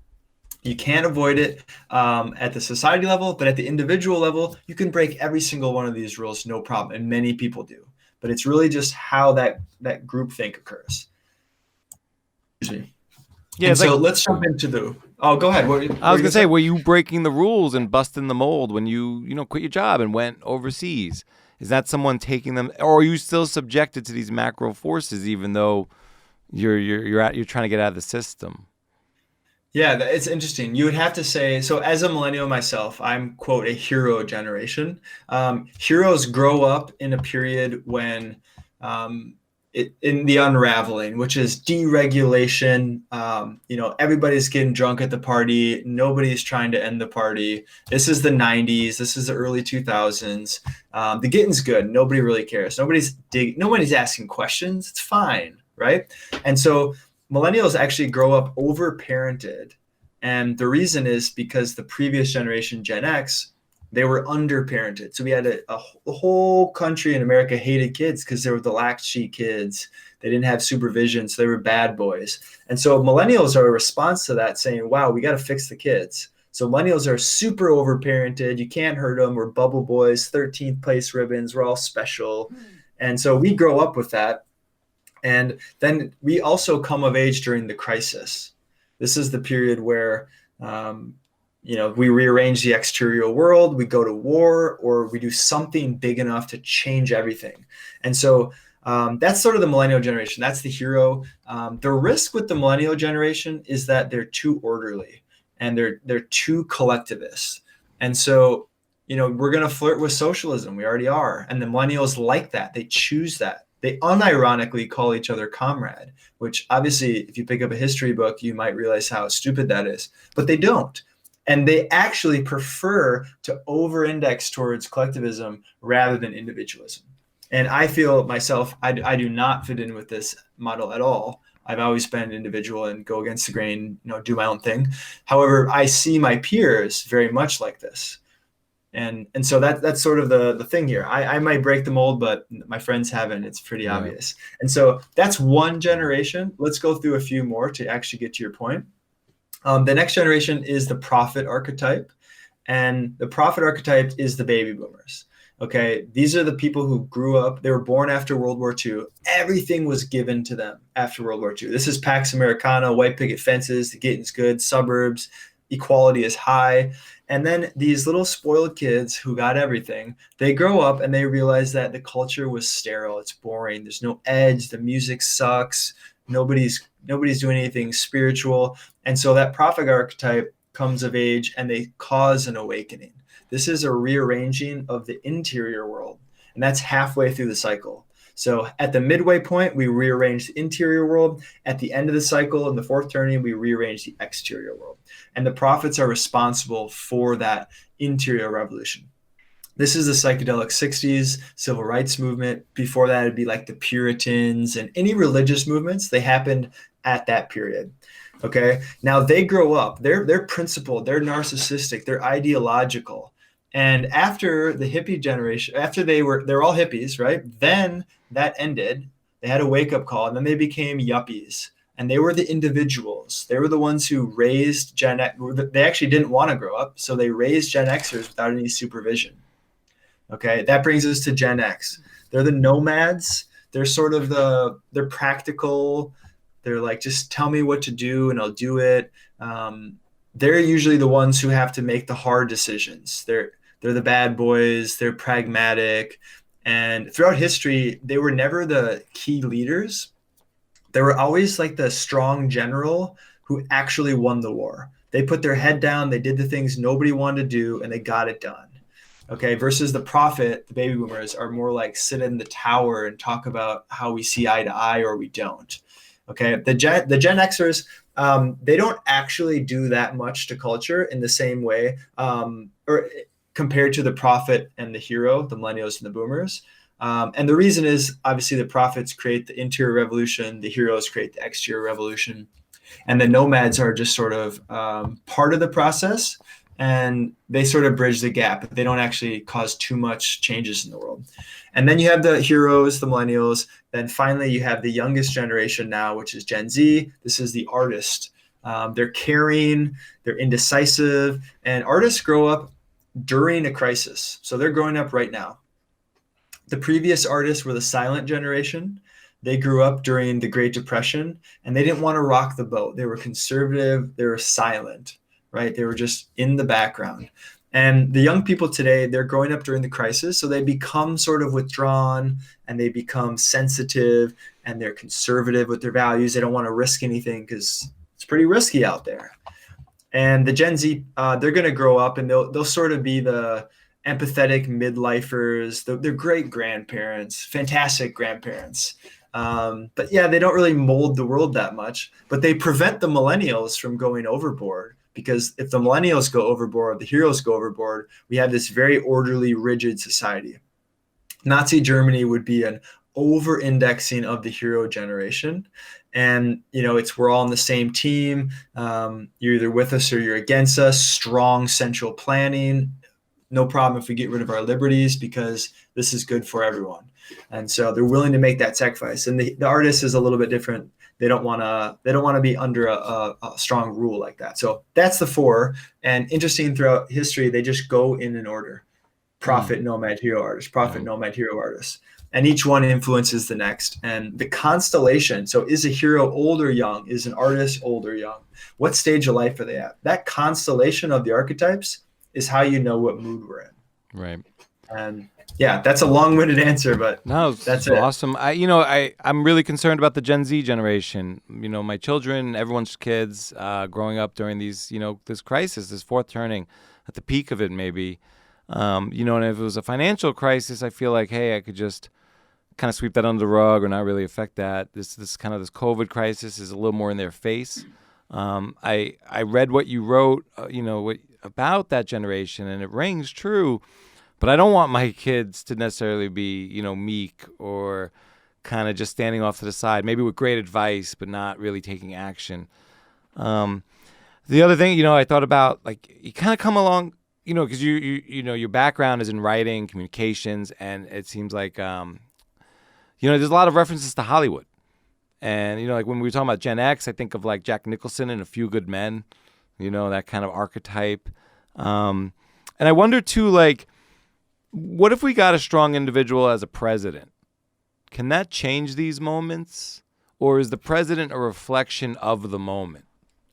[SPEAKER 4] You can't avoid it at the society level, but at the individual level, you can break every single one of these rules, no problem. And many people do. But it's really just how that groupthink occurs. Excuse me. Yeah. So let's jump into go ahead.
[SPEAKER 3] I was going to say, were you breaking the rules and busting the mold when you quit your job and went overseas? Is that someone taking them, or are you still subjected to these macro forces, even though you're trying to get out of the system?
[SPEAKER 4] Yeah, it's interesting. You would have to say, so as a millennial myself, I'm, quote, a hero generation. Heroes grow up in a period when in the unraveling, which is deregulation. Everybody's getting drunk at the party. Nobody's trying to end the party. This is the 90s. This is the early 2000s. The getting's good. Nobody really cares. Nobody's asking questions. It's fine, right? And so millennials actually grow up over-parented. And the reason is because the previous generation, Gen X, they were under-parented. So we had the whole country in America hated kids because they were the latchkey kids. They didn't have supervision, so they were bad boys. And so millennials are a response to that, saying, wow, we got to fix the kids. So millennials are super over-parented. You can't hurt them. We're bubble boys, 13th place ribbons. We're all special. And so we grow up with that. And then we also come of age during the crisis. This is the period where, we rearrange the exterior world, we go to war, or we do something big enough to change everything. And so that's sort of the millennial generation. That's the hero. The risk with the millennial generation is that they're too orderly and they're too collectivist. And so, we're going to flirt with socialism. We already are. And the millennials like that. They choose that. They unironically call each other comrade, which obviously, if you pick up a history book, you might realize how stupid that is. But they don't. And they actually prefer to over-index towards collectivism rather than individualism. And I feel myself, I do not fit in with this model at all. I've always been an individual and go against the grain, do my own thing. However, I see my peers very much like this. And so that's sort of the thing here. I might break the mold, but my friends haven't. It's pretty obvious. And so that's one generation. Let's go through a few more to actually get to your point. The next generation is the prophet archetype. And the prophet archetype is the baby boomers. Okay, these are the people who grew up, they were born after World War II. Everything was given to them after World War II. This is Pax Americana, white picket fences, the getting's good, suburbs, equality is high. And then these little spoiled kids who got everything, they grow up and they realize that the culture was sterile. It's boring. There's no edge. The music sucks. Nobody's doing anything spiritual. And so that prophet archetype comes of age and they cause an awakening. This is a rearranging of the interior world, and that's halfway through the cycle. So at the midway point, we rearrange the interior world. At the end of the cycle, in the fourth turning, we rearrange the exterior world. And the prophets are responsible for that interior revolution. This is the psychedelic 60s, civil rights movement. Before that, it'd be like the Puritans and any religious movements. They happened at that period. Okay. Now they grow up. They're principled. They're narcissistic. They're ideological. And after the hippie generation, after they're all hippies, right? Then that ended. They had a wake-up call, and then they became yuppies. And they were the individuals. They were the ones who raised Gen X. They actually didn't want to grow up, so they raised Gen Xers without any supervision. Okay, that brings us to Gen X. They're the nomads. They're sort of they're practical. They're like, just tell me what to do and I'll do it. They're usually the ones who have to make the hard decisions. They're the bad boys. They're pragmatic. And throughout history, they were never the key leaders. They were always like the strong general who actually won the war. They put their head down. They did the things nobody wanted to do, and they got it done. Okay, versus the prophet, the baby boomers are more like sit in the tower and talk about how we see eye to eye or we don't. Okay, the Gen Xers, they don't actually do that much to culture in the same way, or compared to the prophet and the hero, the millennials and the boomers. And the reason is obviously the prophets create the interior revolution, the heroes create the exterior revolution, and the nomads are just sort of part of the process, and they sort of bridge the gap. They don't actually cause too much changes in the world. And then you have the heroes, the millennials. Then finally, you have the youngest generation now, which is Gen Z. This is the artist. They're caring, they're indecisive, and artists grow up during a crisis. So they're growing up right now. The previous artists were the silent generation. They grew up during the Great Depression, and they didn't want to rock the boat. They were conservative. They were silent, right? They were just in the background. And the young people today, they're growing up during the crisis, so they become sort of withdrawn and they become sensitive and they're conservative with their values. They don't want to risk anything because it's pretty risky out there. And the Gen Z, they're going to grow up and they'll sort of be the empathetic midlifers. They're great grandparents, fantastic grandparents. But yeah, they don't really mold the world that much, but they prevent the millennials from going overboard. Because if the millennials go overboard, the heroes go overboard, we have this very orderly, rigid society. Nazi Germany would be an over-indexing of the hero generation. And, we're all on the same team. You're either with us or you're against us. Strong central planning. No problem if we get rid of our liberties because this is good for everyone. And so they're willing to make that sacrifice. And the artist is a little bit different. They don't want to be under a strong rule like that. So that's the four. And interesting, throughout history, they just go in an order: prophet, nomad, hero, artist, prophet, nomad, hero, artist. And each one influences the next. And the constellation. So is a hero old or young? Is an artist old or young? What stage of life are they at? That constellation of the archetypes is how you know what mood we're in.
[SPEAKER 3] Right.
[SPEAKER 4] And yeah, that's a long-winded answer, but
[SPEAKER 3] no,
[SPEAKER 4] that's
[SPEAKER 3] awesome. I'm really concerned about the Gen Z generation. My children, everyone's kids, growing up during these, this crisis, this fourth turning, at the peak of it, maybe. And if it was a financial crisis, I feel like, hey, I could just kind of sweep that under the rug or not really affect that. This kind of this COVID crisis is a little more in their face. I read what you wrote, about that generation, and it rings true. But I don't want my kids to necessarily be, meek or kind of just standing off to the side, maybe with great advice, but not really taking action. The other thing, I thought about, like, you kind of come along, because your background is in writing, communications, and it seems like, there's a lot of references to Hollywood. And, like when we were talking about Gen X, I think of like Jack Nicholson and A Few Good Men, that kind of archetype. And I wonder too, like, what if we got a strong individual as a president? Can that change these moments? Or is the president a reflection of the moment?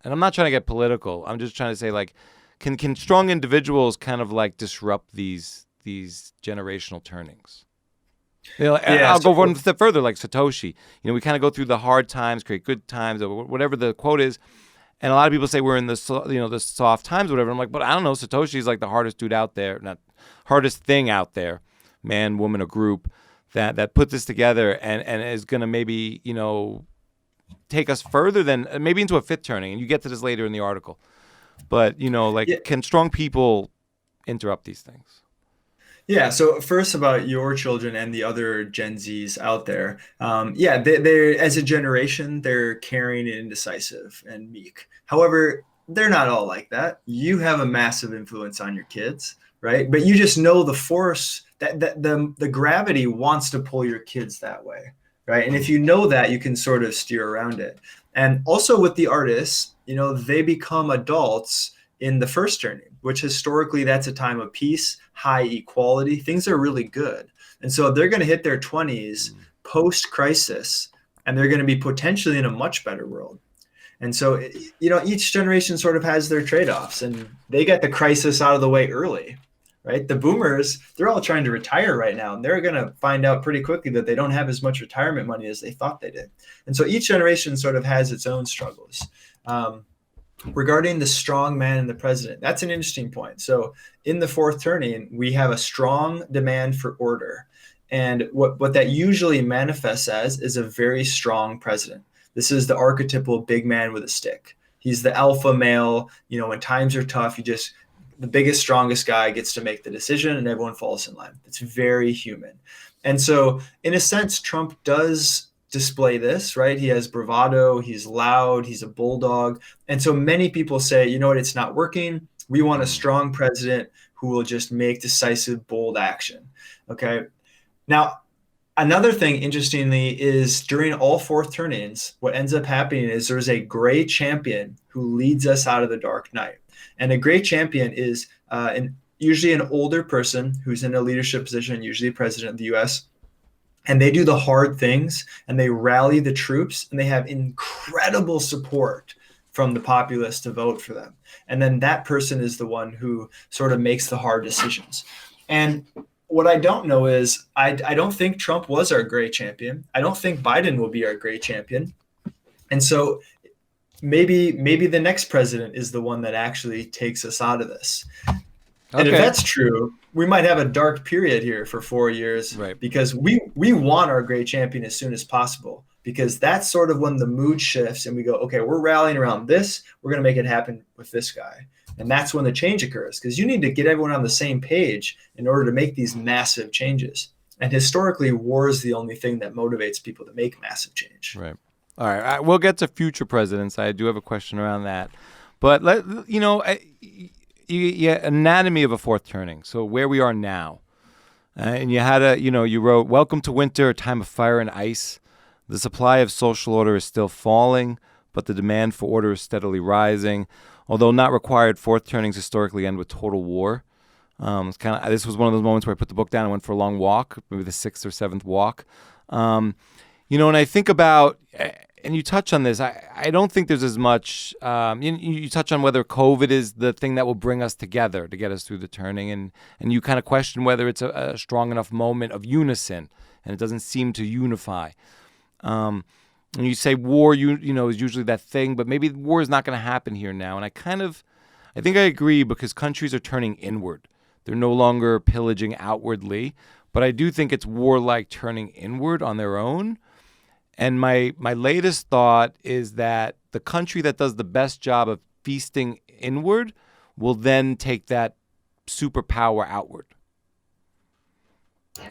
[SPEAKER 3] And I'm not trying to get political. I'm just trying to say, like, can strong individuals kind of like disrupt these generational turnings? I'll go one step further, like Satoshi. We kind of go through the hard times, create good times, or whatever the quote is. And a lot of people say we're in the soft times, or whatever. I'm like, but I don't know. Satoshi's like the hardest dude out there, not hardest thing out there, man, woman, or group that put this together and is going to maybe, take us further than maybe into a fifth turning. And you get to this later in the article. But, can strong people interrupt these things?
[SPEAKER 4] Yeah. So first about your children and the other Gen Zs out there. They're as a generation, they're caring and indecisive and meek. However, they're not all like that. You have a massive influence on your kids, right? But you just know the force that the gravity wants to pull your kids that way, right? And if you know that, you can sort of steer around it. And also with the artists, they become adults in the first turning, which historically that's a time of peace, high equality. Things are really good. And so they're going to hit their 20s post-crisis, and they're going to be potentially in a much better world. And so, each generation sort of has their trade-offs, and they get the crisis out of the way early, right? The boomers, they're all trying to retire right now, and they're going to find out pretty quickly that they don't have as much retirement money as they thought they did. And so each generation sort of has its own struggles. Regarding the strong man and the president, that's an interesting point. So in the fourth turning, we have a strong demand for order. And what that usually manifests as is a very strong president. This is the archetypal big man with a stick. He's the alpha male. When times are tough, the biggest, strongest guy gets to make the decision and everyone falls in line. It's very human. And so in a sense, Trump does display this, right? He has bravado, he's loud, he's a bulldog. And so many people say, it's not working. We want a strong president who will just make decisive, bold action. Okay. Now, another thing, interestingly, is during all fourth turn-ins, what ends up happening is there's a gray champion who leads us out of the dark night. And a gray champion is usually an older person who's in a leadership position, usually president of the U.S., and they do the hard things and they rally the troops and they have incredible support from the populace to vote for them. And then that person is the one who sort of makes the hard decisions. And what I don't know is I don't think Trump was our great champion. I don't think Biden will be our great champion. And so maybe the next president is the one that actually takes us out of this. And if that's true, we might have a dark period here for 4 years, right? Because we want our great champion as soon as possible, because that's sort of when the mood shifts and we go, okay, we're rallying around this. We're going to make it happen with this guy. And that's when the change occurs, because you need to get everyone on the same page in order to make these massive changes. And historically, war is the only thing that motivates people to make massive change.
[SPEAKER 3] Right. All right. We'll get to future presidents. I do have a question around that. But, anatomy of a fourth turning. So where we are now. And you had you wrote, "Welcome to winter, a time of fire and ice. The supply of social order is still falling, but the demand for order is steadily rising. Although not required, fourth turnings historically end with total war." This was one of those moments where I put the book down and went for a long walk, maybe the sixth or seventh walk. And I think about, and you touch on this, I don't think there's as much, you touch on whether COVID is the thing that will bring us together to get us through the turning. And you kind of question whether it's a strong enough moment of unison, and it doesn't seem to unify. And you say war, is usually that thing, but maybe war is not going to happen here now. And I think I agree, because countries are turning inward. They're no longer pillaging outwardly, but I do think it's warlike turning inward on their own. And my latest thought is that the country that does the best job of feasting inward will then take that superpower outward.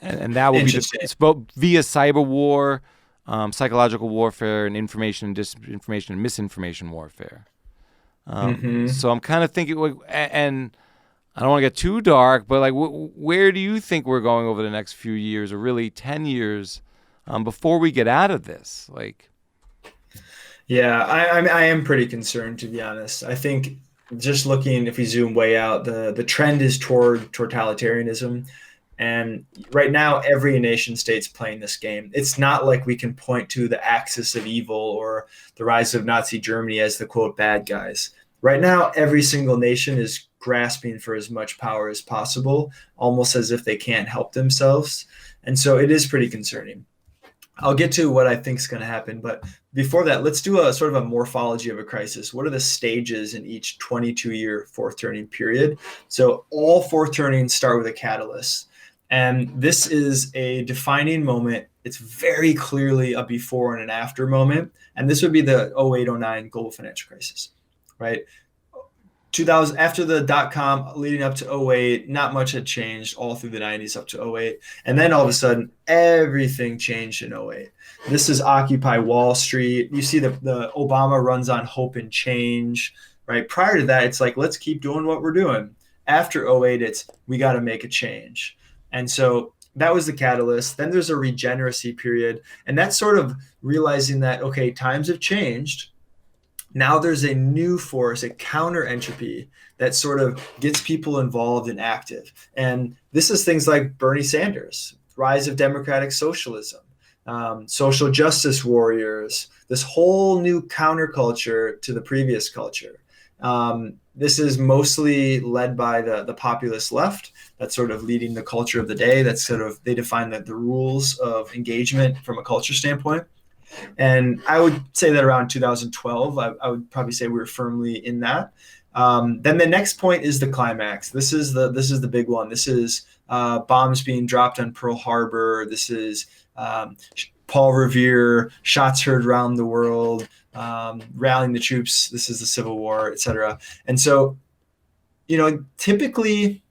[SPEAKER 3] and that will be
[SPEAKER 4] Interesting.
[SPEAKER 3] it's both via cyber war, psychological warfare, and information, disinformation, and misinformation warfare. So I'm kind of thinking, and I don't want to get too dark, but like, where do you think we're going over the next few years, or really 10 years, before we get out of this? Like,
[SPEAKER 4] Yeah, I am pretty concerned, to be honest. I think just looking, if we zoom way out, the trend is toward totalitarianism. And right now, every nation state's playing this game. It's not like we can point to the axis of evil or the rise of Nazi Germany as the quote bad guys. Right now, every single nation is grasping for as much power as possible, almost as if they can't help themselves. And so it is pretty concerning. I'll get to what I think is going to happen, but before that, let's do a sort of a morphology of a crisis. What are the stages in each 22-year fourth turning period? So all fourth turnings start with a catalyst, and this is a defining moment. It's very clearly a before and an after moment, and this would be the 08-09 global financial crisis, right? 2000, after the dot-com leading up to 08, not much had changed all through the 90s up to 08. And then all of a sudden, everything changed in 08. This is Occupy Wall Street. You see the Obama runs on hope and change, right? Prior to that, it's like, let's keep doing what we're doing. After 08, it's we got to make a change. And so that was the catalyst. Then there's a regeneracy period. And that's sort of realizing that, okay, times have changed. Now there's a new force, a counter entropy that sort of gets people involved and active. And this is things like Bernie Sanders, rise of democratic socialism, social justice warriors, this whole new counterculture to the previous culture. This is mostly led by the populist left. That's sort of leading the culture of the day. That's sort of, they define the rules of engagement from a culture standpoint. And I would say that around 2012, I would probably say we were firmly in that. Then the next point is the climax. This is the big one. This is bombs being dropped on Pearl Harbor. This is Paul Revere, shots heard around the world, rallying the troops. This is the Civil War, et cetera. And so, typically,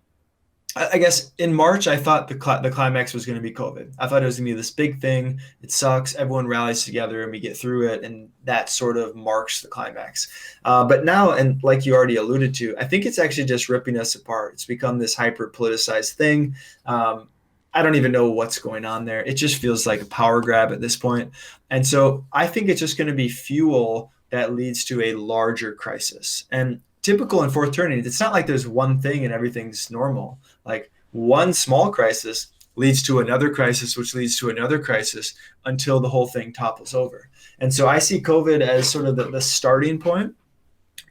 [SPEAKER 4] I guess in March, I thought the climax was going to be COVID. I thought it was going to be this big thing. It sucks. Everyone rallies together and we get through it. And that sort of marks the climax. But now, and like you already alluded to, I think it's actually just ripping us apart. It's become this hyper politicized thing. I don't even know what's going on there. It just feels like a power grab at this point. And so I think it's just going to be fuel that leads to a larger crisis. And typical in fourth turning, it's not like there's one thing and everything's normal. Like one small crisis leads to another crisis, which leads to another crisis until the whole thing topples over. And so I see COVID as sort of the starting point.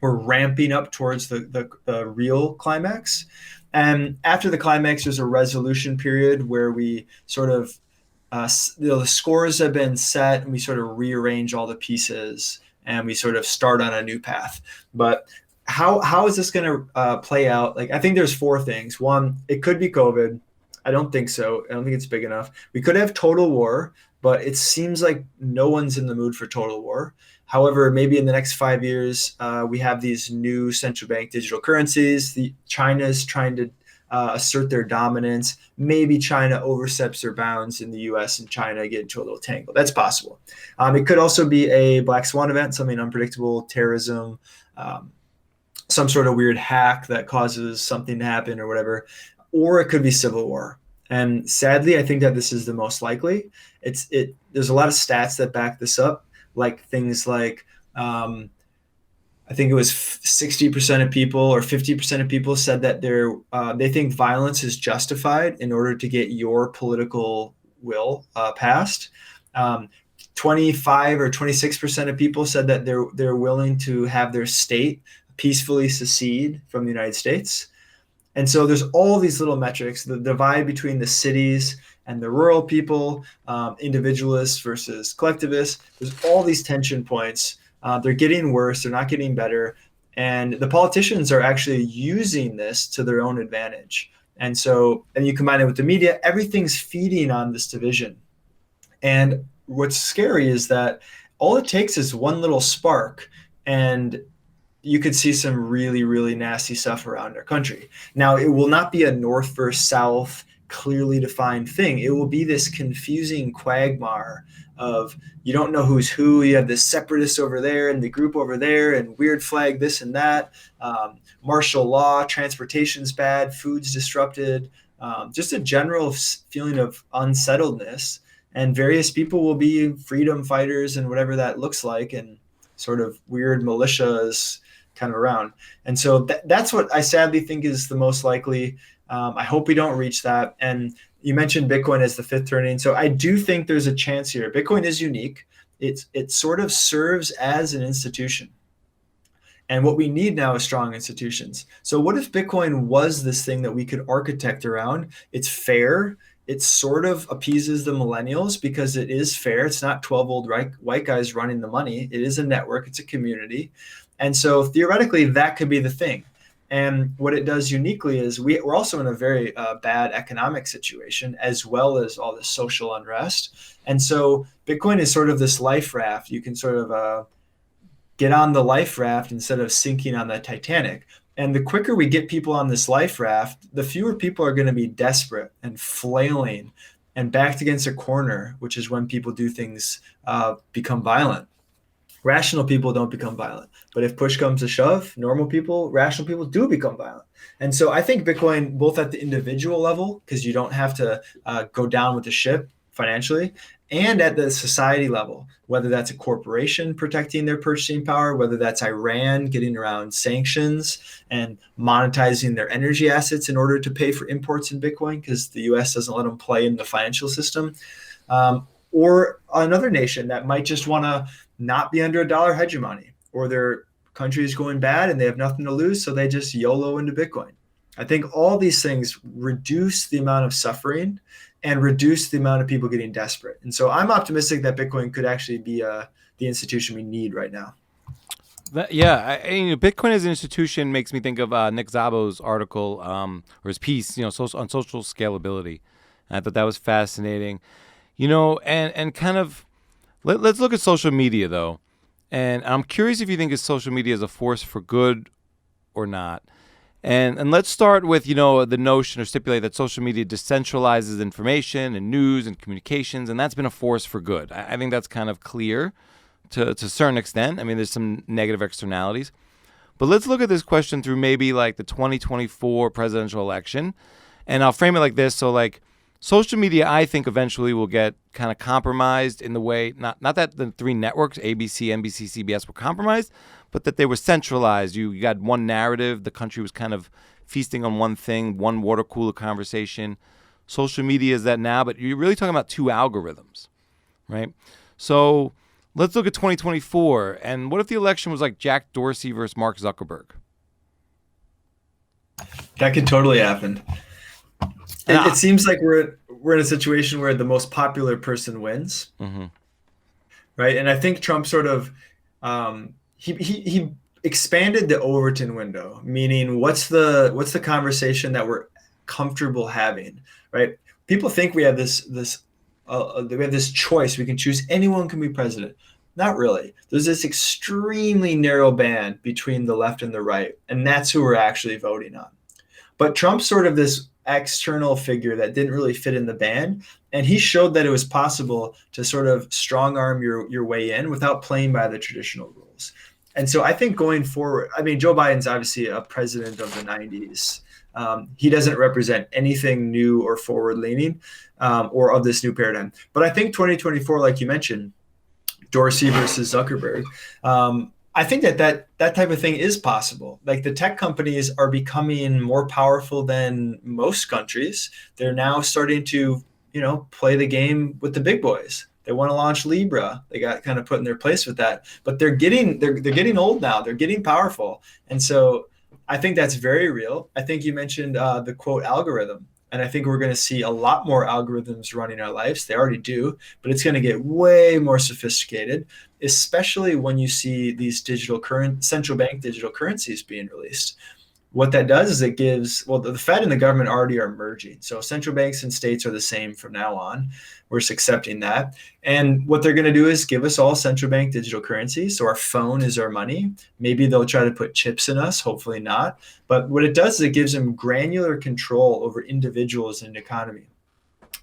[SPEAKER 4] We're ramping up towards the real climax. And after the climax, there's a resolution period where we sort of, the scores have been set and we sort of rearrange all the pieces and we sort of start on a new path. But how is this going to play out? Like, I think there's four things. One, it could be COVID. I don't think so. I don't think it's big enough. We could have total war, but it seems like no one's in the mood for total war. However, maybe in the next 5 years, we have these new central bank digital currencies. China's trying to assert their dominance. Maybe China oversteps their bounds in the US and China get into a little tangle. That's possible. It could also be a black swan event, something unpredictable, terrorism, some sort of weird hack that causes something to happen or whatever, or it could be civil war. And sadly, I think that this is the most likely. There's a lot of stats that back this up, like things like, I think it was 60% of people or 50% of people said that they think violence is justified in order to get your political will passed. 25 or 26% of people said that they're willing to have their state peacefully secede from the United States. And so there's all these little metrics, the divide between the cities and the rural people, individualists versus collectivists. There's all these tension points. They're getting worse. They're not getting better. And the politicians are actually using this to their own advantage. And you combine it with the media, everything's feeding on this division. And what's scary is that all it takes is one little spark and you could see some really, really nasty stuff around our country. Now, it will not be a north versus south clearly defined thing. It will be this confusing quagmire of you don't know who's who. You have this separatist over there and the group over there and weird flag this and that. Martial law, transportation's bad, food's disrupted, just a general feeling of unsettledness. And various people will be freedom fighters and whatever that looks like, and sort of weird militias kind of around. And so that's what I sadly think is the most likely. I hope we don't reach that. And you mentioned Bitcoin as the fifth turning. So I do think there's a chance here. Bitcoin is unique. It sort of serves as an institution. And what we need now is strong institutions. So what if Bitcoin was this thing that we could architect around? It's fair. It sort of appeases the millennials because it is fair. It's not 12 old white guys running the money. It is a network. It's a community. And so theoretically, that could be the thing. And what it does uniquely is we're also in a very bad economic situation, as well as all this social unrest. And so Bitcoin is sort of this life raft. You can sort of get on the life raft instead of sinking on the Titanic. And the quicker we get people on this life raft, the fewer people are going to be desperate and flailing and backed against a corner, which is when people do things become violent. Rational people don't become violent. But if push comes to shove, normal people, rational people do become violent. And so I think Bitcoin, both at the individual level, because you don't have to go down with the ship financially, and at the society level, whether that's a corporation protecting their purchasing power, whether that's Iran getting around sanctions and monetizing their energy assets in order to pay for imports in Bitcoin because the US doesn't let them play in the financial system, or another nation that might just want to not be under a dollar hegemony, or their country is going bad and they have nothing to lose, so they just YOLO into Bitcoin. I think all these things reduce the amount of suffering and reduce the amount of people getting desperate. And so I'm optimistic that Bitcoin could actually be the institution we need right now.
[SPEAKER 3] Bitcoin as an institution makes me think of Nick Szabo's article or his piece, on social scalability. And I thought that was fascinating. And kind of let's look at social media though. And I'm curious if you think of social media as a force for good or not. And let's start with, the notion or stipulate that social media decentralizes information and news and communications, and that's been a force for good. I think that's kind of clear to a certain extent. I mean, there's some negative externalities. But let's look at this question through maybe like the 2024 presidential election. And I'll frame it like this. So like social media, I think eventually will get kind of compromised in the way, not that the three networks, ABC, NBC, CBS, were compromised, but that they were centralized. You got one narrative. The country was kind of feasting on one thing, one water cooler conversation. Social media is that now, but you're really talking about two algorithms, right? So let's look at 2024. And what if the election was like Jack Dorsey versus Mark Zuckerberg?
[SPEAKER 4] That could totally happen. It seems like we're in a situation where the most popular person wins, right? And I think Trump sort of he expanded the Overton window, meaning what's the conversation that we're comfortable having, right? People think we have this choice. We can choose anyone can be president. Not really. There's this extremely narrow band between the left and the right, and that's who we're actually voting on. But Trump's sort of this external figure that didn't really fit in the band, and he showed that it was possible to sort of strong arm your way in without playing by the traditional rules. And so I think going forward, I mean, Joe Biden's obviously a president of the 90s. He doesn't represent anything new or forward leaning or of this new paradigm. But I think 2024, like you mentioned, Dorsey versus Zuckerberg, I think that type of thing is possible. Like the tech companies are becoming more powerful than most countries. They're now starting to, play the game with the big boys. They want to launch Libra. They got kind of put in their place with that, but they're getting old now. They're getting powerful. And so I think that's very real. I think you mentioned the quote algorithm. And I think we're going to see a lot more algorithms running our lives. They already do, but it's going to get way more sophisticated, especially when you see these central bank digital currencies being released. What that does is it gives, well, the Fed and the government already are merging. So central banks and states are the same from now on. We're just accepting that. And what they're going to do is give us all central bank digital currency. So our phone is our money. Maybe they'll try to put chips in us, hopefully not. But what it does is it gives them granular control over individuals in the economy.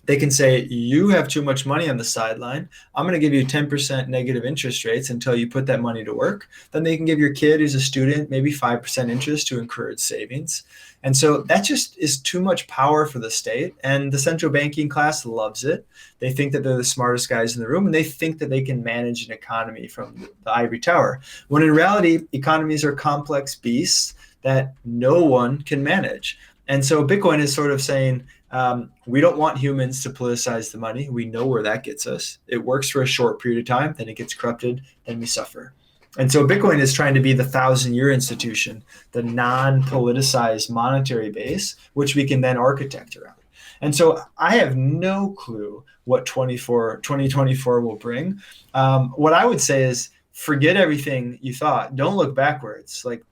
[SPEAKER 4] They can say, you have too much money on the sideline. I'm going to give you 10% negative interest rates until you put that money to work. Then they can give your kid who's a student maybe 5% interest to encourage savings. And so that just is too much power for the state. And the central banking class loves it. They think that they're the smartest guys in the room, and they think that they can manage an economy from the ivory tower. When in reality, economies are complex beasts that no one can manage. And so Bitcoin is sort of saying, we don't want humans to politicize the money. We know where that gets us. It works for a short period of time, then it gets corrupted, then we suffer. And so Bitcoin is trying to be the 1,000-year institution, the non-politicized monetary base, which we can then architect around. And so I have no clue what 2024 will bring. What I would say is forget everything you thought. Don't look backwards. Like,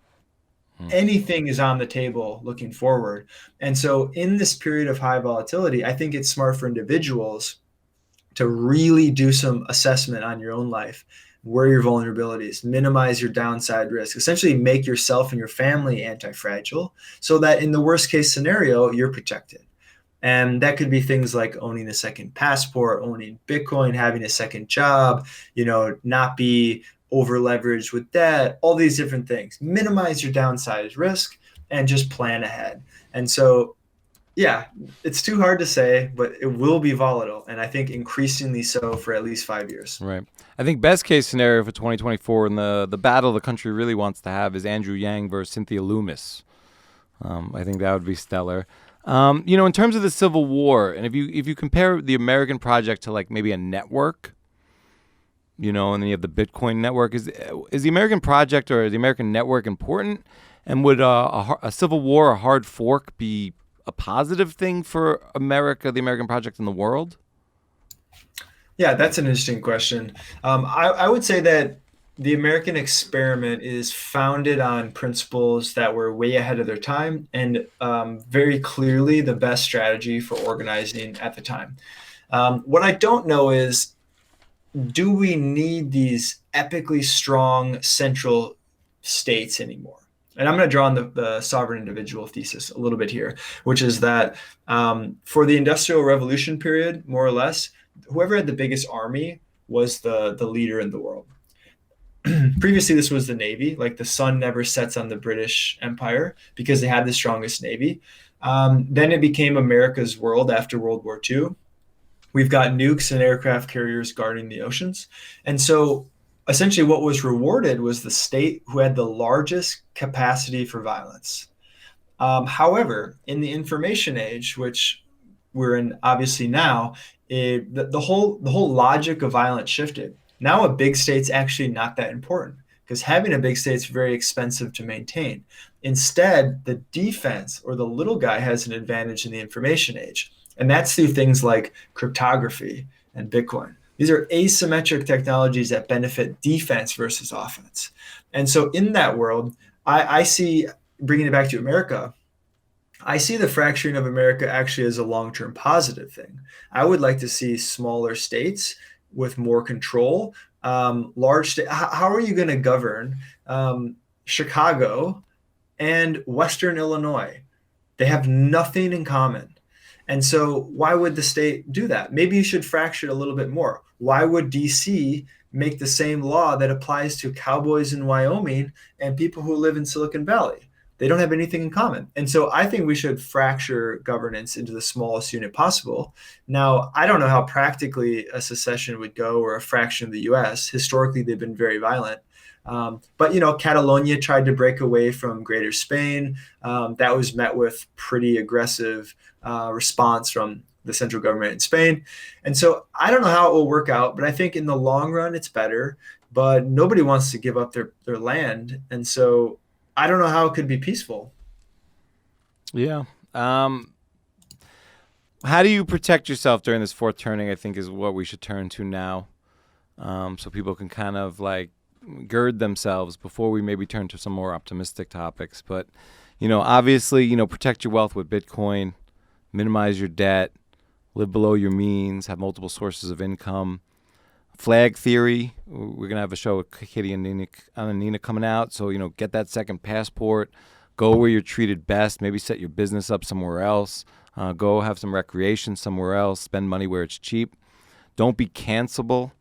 [SPEAKER 4] anything is on the table looking forward. And so in this period of high volatility, I think it's smart for individuals to really do some assessment on your own life, where your vulnerabilities, minimize your downside risk, essentially make yourself and your family anti-fragile so that in the worst case scenario, you're protected. And that could be things like owning a second passport, owning Bitcoin, having a second job, not be over leveraged with debt, all these different things. Minimize your downside risk and just plan ahead. And so, yeah, it's too hard to say, but it will be volatile. And I think increasingly so for at least 5 years.
[SPEAKER 3] Right. I think best case scenario for 2024 and the battle the country really wants to have is Andrew Yang versus Cynthia Loomis. I think that would be stellar. In terms of the Civil War, and if you compare the American project to like maybe a network, and then you have the Bitcoin network. Is the American project or the American network important? And would a civil war, a hard fork, be a positive thing for America, the American project, in the world?
[SPEAKER 4] Yeah, that's an interesting question. I would say that the American experiment is founded on principles that were way ahead of their time and very clearly the best strategy for organizing at the time. What I don't know is, do we need these epically strong central states anymore? And I'm going to draw on the sovereign individual thesis a little bit here, which is that for the Industrial Revolution period, more or less, whoever had the biggest army was the leader in the world. Previously, this was the Navy. Like, the sun never sets on the British Empire because they had the strongest Navy. Then it became America's world after World War II. We've got nukes and aircraft carriers guarding the oceans. And so essentially what was rewarded was the state who had the largest capacity for violence. However, in the information age, which we're in obviously now, the whole logic of violence shifted. Now a big state's actually not that important because having a big state's very expensive to maintain. Instead, the defense or the little guy has an advantage in the information age. And that's through things like cryptography and Bitcoin. These are asymmetric technologies that benefit defense versus offense. And so in that world, I see, bringing it back to America, I see the fracturing of America actually as a long-term positive thing. I would like to see smaller states with more control. Large state. How are you going to govern Chicago and Western Illinois? They have nothing in common. And so why would the state do that? Maybe you should fracture it a little bit more. Why would DC make the same law that applies to cowboys in Wyoming and people who live in Silicon Valley? They don't have anything in common. And so I think we should fracture governance into the smallest unit possible. Now, I don't know how practically a secession would go or a fraction of the US. Historically, they've been very violent. But Catalonia tried to break away from Greater Spain. That was met with pretty aggressive response from the central government in Spain. And so I don't know how it will work out, but I think in the long run, it's better. But nobody wants to give up their land. And so I don't know how it could be peaceful.
[SPEAKER 3] Yeah. How do you protect yourself during this fourth turning, I think, is what we should turn to now. So people can kind of like gird themselves before we maybe turn to some more optimistic topics. But, Obviously, protect your wealth with Bitcoin, minimize your debt, live below your means, have multiple sources of income. Flag theory, we're going to have a show with Katie and Nina coming out. So, get that second passport, go where you're treated best, maybe set your business up somewhere else, go have some recreation somewhere else, spend money where it's cheap. Don't be cancelable.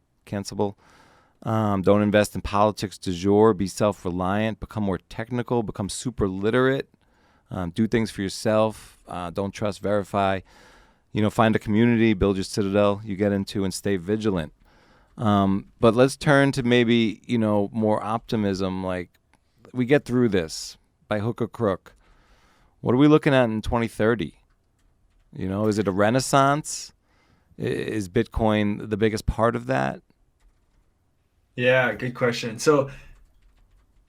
[SPEAKER 3] Don't invest in politics du jour. Be self-reliant. Become more technical. Become super literate. Do things for yourself. Don't trust, verify. Find a community, build your citadel you get into, and stay vigilant. But let's turn to maybe, more optimism. Like, we get through this by hook or crook. What are we looking at in 2030? Is it a renaissance? Is Bitcoin the biggest part of that?
[SPEAKER 4] Yeah, good question. So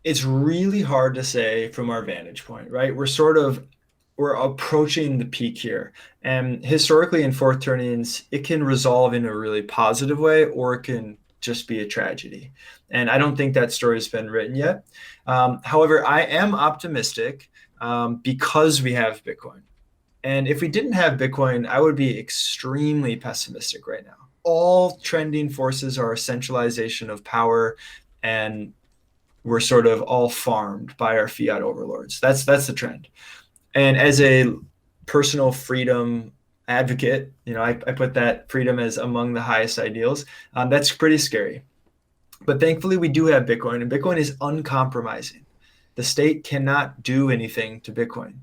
[SPEAKER 4] it's really hard to say from our vantage point, right? We're approaching the peak here. And historically in fourth turnings, it can resolve in a really positive way, or it can just be a tragedy. And I don't think that story has been written yet. However, I am optimistic because we have Bitcoin. And if we didn't have Bitcoin, I would be extremely pessimistic right now. All trending forces are a centralization of power, and we're sort of all farmed by our fiat overlords. That's the trend. And as a personal freedom advocate, I put that freedom as among the highest ideals. That's pretty scary. But thankfully, we do have Bitcoin, and Bitcoin is uncompromising. The state cannot do anything to Bitcoin.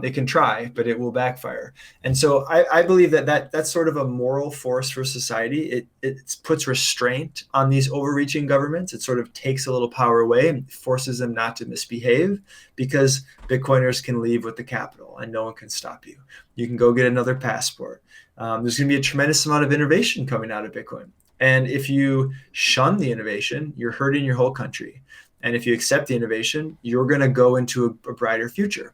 [SPEAKER 4] It can try, but it will backfire. And so I believe that's sort of a moral force for society. It puts restraint on these overreaching governments. It sort of takes a little power away and forces them not to misbehave, because Bitcoiners can leave with the capital and no one can stop you. You can go get another passport. There's going to be a tremendous amount of innovation coming out of Bitcoin. And if you shun the innovation, you're hurting your whole country. And if you accept the innovation, you're going to go into a brighter future.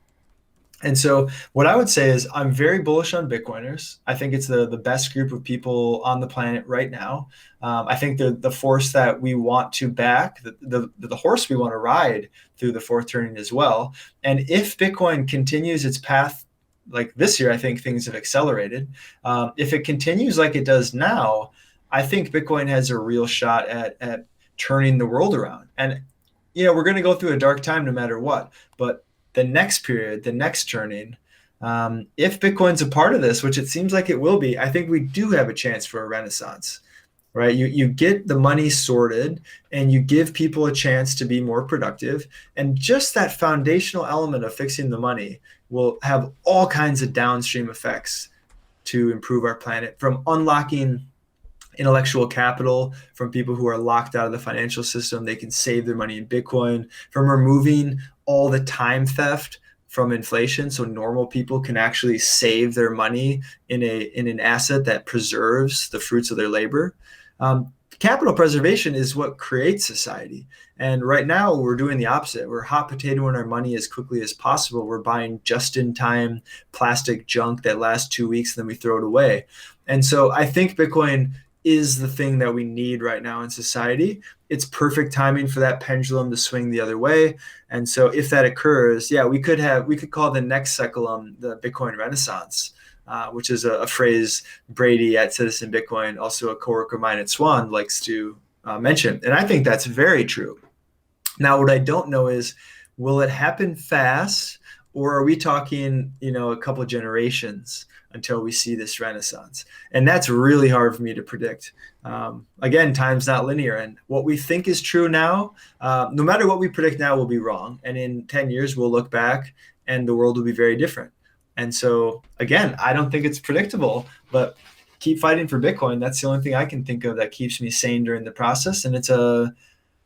[SPEAKER 4] And so what I would say is I'm very bullish on Bitcoiners. I think it's the best group of people on the planet right now. I think the force that we want to back, the horse we want to ride through the fourth turning as well. And if Bitcoin continues its path, like this year, I think things have accelerated. If it continues like it does now, I think Bitcoin has a real shot at turning the world around. And, we're going to go through a dark time no matter what. But the next period, the next turning, if Bitcoin's a part of this, which it seems like it will be, I think we do have a chance for a renaissance, right? You get the money sorted and you give people a chance to be more productive. And just that foundational element of fixing the money will have all kinds of downstream effects to improve our planet, from unlocking intellectual capital from people who are locked out of the financial system. They can save their money in Bitcoin, from removing all the time theft from inflation, so normal people can actually save their money in an asset that preserves the fruits of their labor. Capital preservation is what creates society. And right now we're doing the opposite. We're hot potatoing our money as quickly as possible. We're buying just-in-time plastic junk that lasts 2 weeks, and then we throw it away. And so I think Bitcoin is the thing that we need right now in society. It's perfect timing for that pendulum to swing the other way. And so if that occurs, we could call the next cycle the Bitcoin Renaissance, which is a phrase Brady at Citizen Bitcoin, also a coworker of mine at Swan, likes to mention. And I think that's very true. Now, what I don't know is, will it happen fast, or are we talking, a couple of generations until we see this renaissance? And that's really hard for me to predict. Again, time's not linear. And what we think is true now, no matter what we predict now, will be wrong. And in 10 years, we'll look back and the world will be very different. And so, again, I don't think it's predictable, but keep fighting for Bitcoin. That's the only thing I can think of that keeps me sane during the process. And it's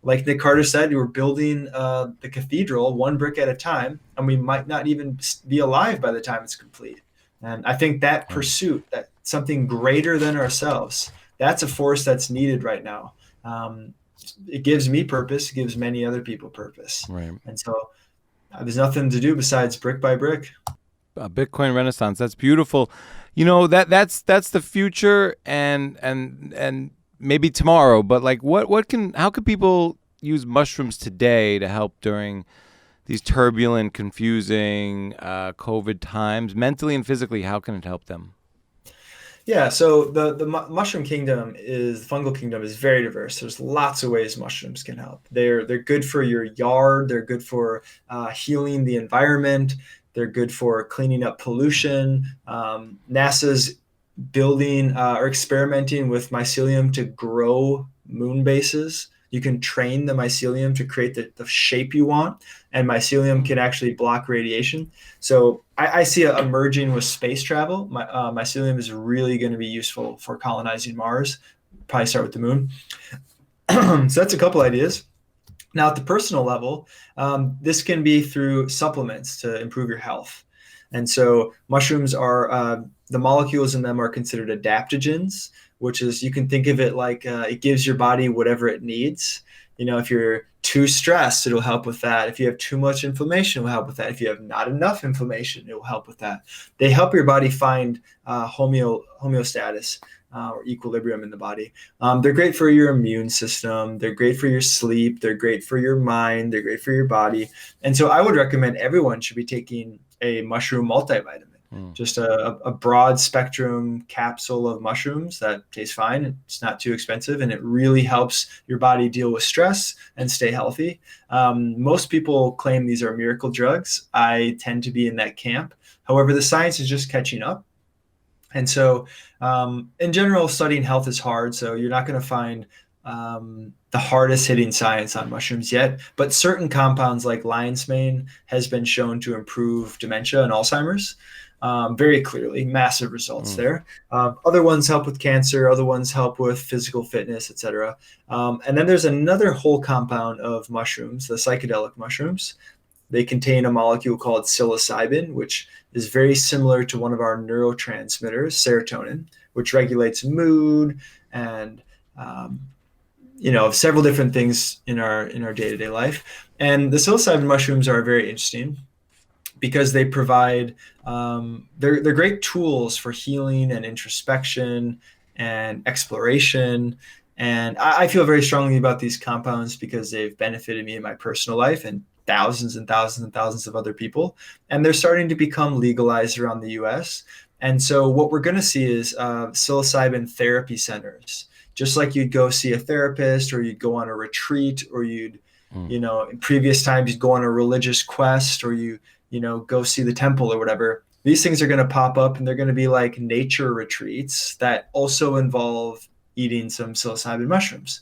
[SPEAKER 4] like Nick Carter said, we're building the cathedral one brick at a time, and we might not even be alive by the time it's complete. And I think that pursuit, that something greater than ourselves, that's a force that's needed right now. It gives me purpose, it gives many other people purpose.
[SPEAKER 3] Right.
[SPEAKER 4] And so there's nothing to do besides brick by brick.
[SPEAKER 3] A Bitcoin Renaissance. That's beautiful. That's the future, and maybe tomorrow. But like, how could people use mushrooms today to help during these turbulent, confusing COVID times, mentally and physically? How can it help them?
[SPEAKER 4] Yeah, so the mushroom kingdom the fungal kingdom is very diverse. There's lots of ways mushrooms can help. They're good for your yard. They're good for healing the environment. They're good for cleaning up pollution. NASA's building or experimenting with mycelium to grow moon bases. You can train the mycelium to create the shape you want, and mycelium can actually block radiation. So I see it emerging with space travel. Mycelium is really going to be useful for colonizing Mars. Probably start with the moon. So that's a couple ideas. Now, at the personal level, this can be through supplements to improve your health. And so mushrooms are, the molecules in them are considered adaptogens, which is, you can think of it like it gives your body whatever it needs. If you're too stressed, it'll help with that. If you have too much inflammation, it will help with that. If you have not enough inflammation, it will help with that. They help your body find homeostasis or equilibrium in the body. They're great for your immune system. They're great for your sleep. They're great for your mind. They're great for your body. And so I would recommend everyone should be taking a mushroom multivitamin. Just a broad spectrum capsule of mushrooms that tastes fine. It's not too expensive, and it really helps your body deal with stress and stay healthy. Most people claim these are miracle drugs. I tend to be in that camp. However, the science is just catching up. And so in general, studying health is hard. So you're not going to find the hardest hitting science on mushrooms yet, but certain compounds like lion's mane has been shown to improve dementia and Alzheimer's. Very clearly, massive results there. Other ones help with cancer. Other ones help with physical fitness, etc. And then there's another whole compound of mushrooms, the psychedelic mushrooms. They contain a molecule called psilocybin, which is very similar to one of our neurotransmitters, serotonin, which regulates mood and several different things in our day-to-day life. And the psilocybin mushrooms are very interesting because they provide they're great tools for healing and introspection and exploration. And I feel very strongly about these compounds because they've benefited me in my personal life and thousands and thousands and thousands of other people. And they're starting to become legalized around the US. And so what we're going to see is psilocybin therapy centers. Just like you'd go see a therapist, or you'd go on a retreat, or you'd, in previous times you'd go on a religious quest, or you go see the temple or whatever. These things are going to pop up, and they're going to be like nature retreats that also involve eating some psilocybin mushrooms.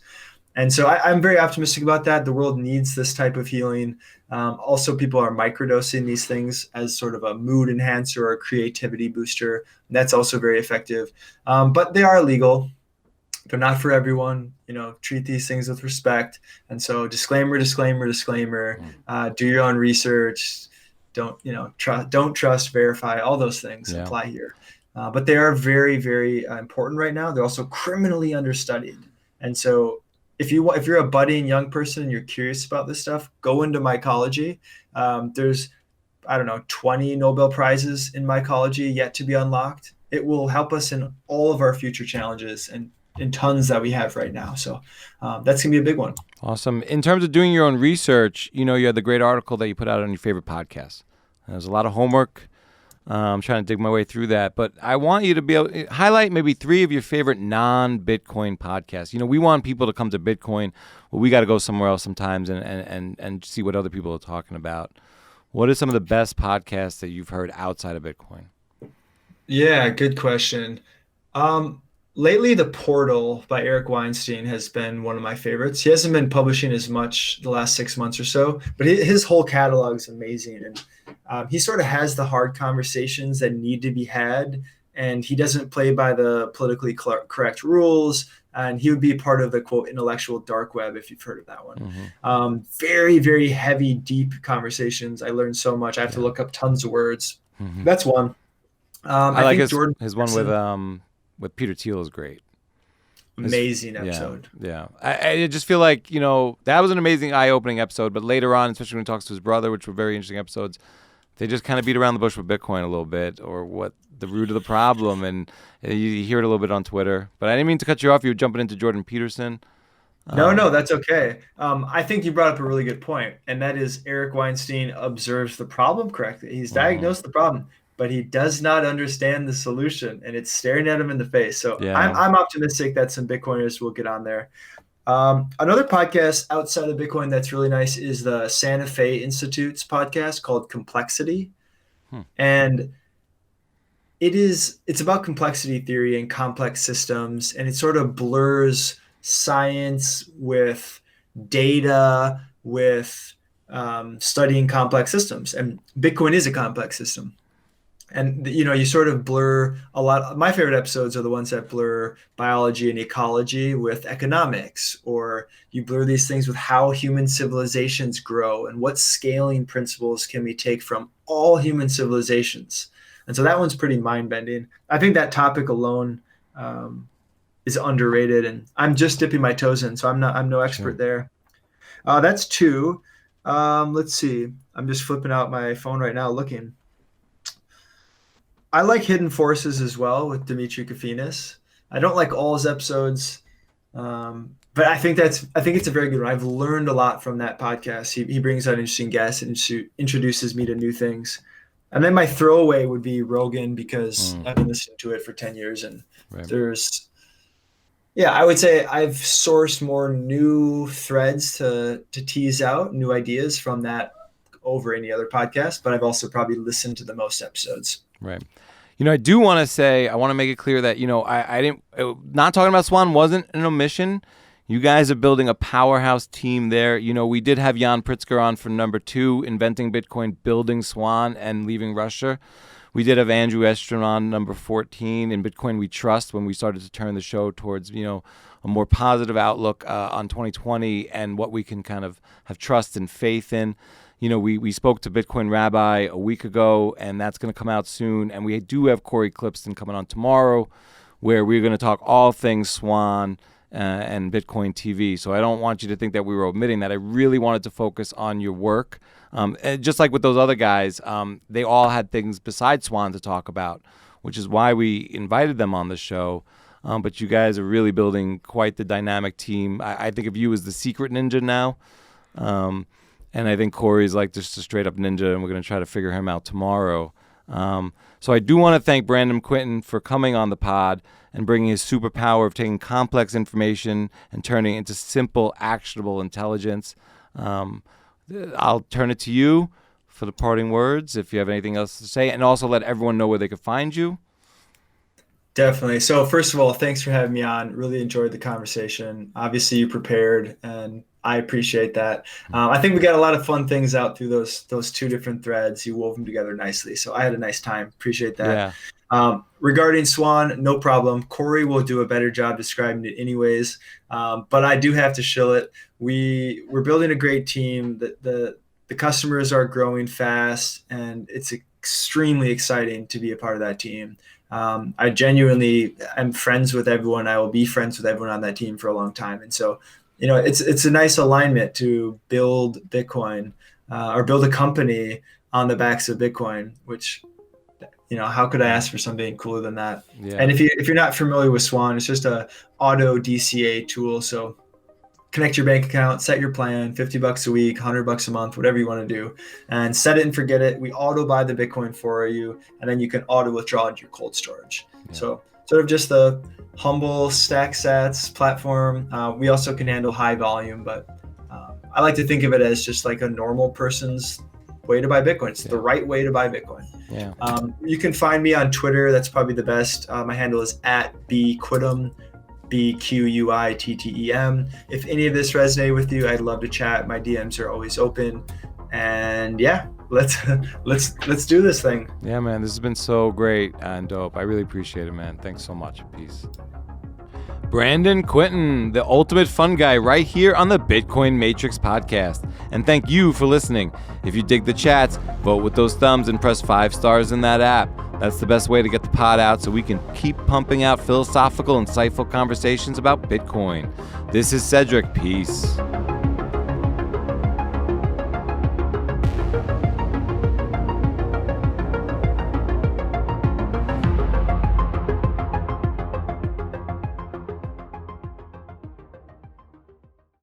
[SPEAKER 4] And so I'm very optimistic about that. The world needs this type of healing. Also, people are microdosing these things as sort of a mood enhancer or a creativity booster. That's also very effective. But they are legal. They're not for everyone. Treat these things with respect. And so disclaimer. Do your own research. Don't trust, verify, all those things apply here. But they are very, very important right now. They're also criminally understudied. And so if you're a budding young person and you're curious about this stuff, go into mycology. There's, 20 Nobel Prizes in mycology yet to be unlocked. It will help us in all of our future challenges and in tons that we have right now. So that's going to be a big one.
[SPEAKER 3] Awesome. In terms of doing your own research, you had the great article that you put out on your favorite podcast. There's a lot of homework. I'm trying to dig my way through that. But I want you to be able to highlight maybe 3 of your favorite non-Bitcoin podcasts. We want people to come to Bitcoin. Well, we got to go somewhere else sometimes and see what other people are talking about. What are some of the best podcasts that you've heard outside of Bitcoin?
[SPEAKER 4] Yeah, good question. Lately, The Portal by Eric Weinstein has been one of my favorites. He hasn't been publishing as much the last 6 months or so, but his whole catalog is amazing. And he sort of has the hard conversations that need to be had, and he doesn't play by the politically correct rules. And he would be part of the, quote, intellectual dark web, if you've heard of that one. Very, very heavy, deep conversations. I learned so much. I have to look up tons of words. That's one.
[SPEAKER 3] I like his one with Peter Thiel is great.
[SPEAKER 4] Amazing episode.
[SPEAKER 3] Yeah. I just feel like, that was an amazing eye-opening episode, but later on, especially when he talks to his brother, which were very interesting episodes, they just kind of beat around the bush with Bitcoin a little bit, or what the root of the problem, and you hear it a little bit on Twitter. But I didn't mean to cut you off. You were jumping into Jordan Peterson.
[SPEAKER 4] No, that's okay. I think you brought up a really good point, and that is Eric Weinstein observes the problem correctly. He's diagnosed the problem, but he does not understand the solution, and it's staring at him in the face. So
[SPEAKER 3] Yeah.
[SPEAKER 4] I'm optimistic that some Bitcoiners will get on there. Another podcast outside of Bitcoin that's really nice is the Santa Fe Institute's podcast called Complexity. And it's about complexity theory and complex systems, and it sort of blurs science with data, with studying complex systems. And Bitcoin is a complex system. And you sort of blur a lot. My favorite episodes are the ones that blur biology and ecology with economics, or you blur these things with how human civilizations grow and what scaling principles can we take from all human civilizations. And so that one's pretty mind-bending. I think that topic alone is underrated, and I'm just dipping my toes in, so I'm no expert there. That's two. Let's see. I'm just flipping out my phone right now looking. I like Hidden Forces as well with Dimitri Kofinas. I don't like all his episodes, but I think it's a very good one. I've learned a lot from that podcast. He brings out interesting guests and introduces me to new things. And then my throwaway would be Rogan, because I've been listening to it for 10 years, and I would say I've sourced more new threads to tease out new ideas from that over any other podcast, but I've also probably listened to the most episodes.
[SPEAKER 3] Right. I do want to say, I want to make it clear that, I didn't, not talking about Swan wasn't an omission. You guys are building a powerhouse team there. We did have Jan Pritzker on for number 2, Inventing Bitcoin, Building Swan, and Leaving Russia. We did have Andrew Estrin on number 14, In Bitcoin We Trust, when we started to turn the show towards, a more positive outlook on 2020 and what we can kind of have trust and faith in. We spoke to Bitcoin Rabbi a week ago, and that's going to come out soon. And we do have Corey Clipston coming on tomorrow, where we're going to talk all things Swan and Bitcoin TV. So I don't want you to think that we were omitting that. I really wanted to focus on your work. And just like with those other guys, they all had things besides Swan to talk about, which is why we invited them on the show. But you guys are really building quite the dynamic team. I think of you as the secret ninja now. And I think Corey's like just a straight up ninja, and we're going to try to figure him out tomorrow. So I do want to thank Brandon Quittem for coming on the pod and bringing his superpower of taking complex information and turning it into simple, actionable intelligence. I'll turn it to you for the parting words, if you have anything else to say, and also let everyone know where they could find you.
[SPEAKER 4] Definitely. So first of all, thanks for having me on. Really enjoyed the conversation. Obviously, you prepared, and I appreciate that. I think we got a lot of fun things out through those two different threads. You wove them together nicely. So I had a nice time. Appreciate that. Yeah. Regarding Swan, no problem. Corey will do a better job describing it anyways. But I do have to shill it. We're building a great team. The customers are growing fast, and it's extremely exciting to be a part of that team. I genuinely am friends with everyone. I will be friends with everyone on that team for a long time. And so, it's a nice alignment to build Bitcoin or build a company on the backs of Bitcoin, which, how could I ask for something cooler than that? Yeah. And if you're not familiar with Swan, it's just a auto DCA tool. So connect your bank account, set your plan, $50 a week, $100 a month, whatever you want to do, and set it and forget it. We auto buy the Bitcoin for you, and then you can auto withdraw into your cold storage. Yeah. So sort of just the humble stack sats platform. We also can handle high volume, but I like to think of it as just like a normal person's way to buy Bitcoin. It's the right way to buy Bitcoin. Yeah. You can find me on Twitter. That's probably the best. My handle is @bquittem. BQUITTEM. If any of this resonated with you, I'd love to chat. My DMs are always open. And yeah, let's do this thing.
[SPEAKER 3] Yeah, man, this has been so great and dope. I really appreciate it, man. Thanks so much. Peace. Brandon Quittem, the ultimate fun guy, right here on the Bitcoin Matrix podcast. And thank you for listening. If you dig the chats, vote with those thumbs and press 5 stars in that app. That's the best way to get the pod out so we can keep pumping out philosophical, insightful conversations about Bitcoin. This is Cedric. Peace.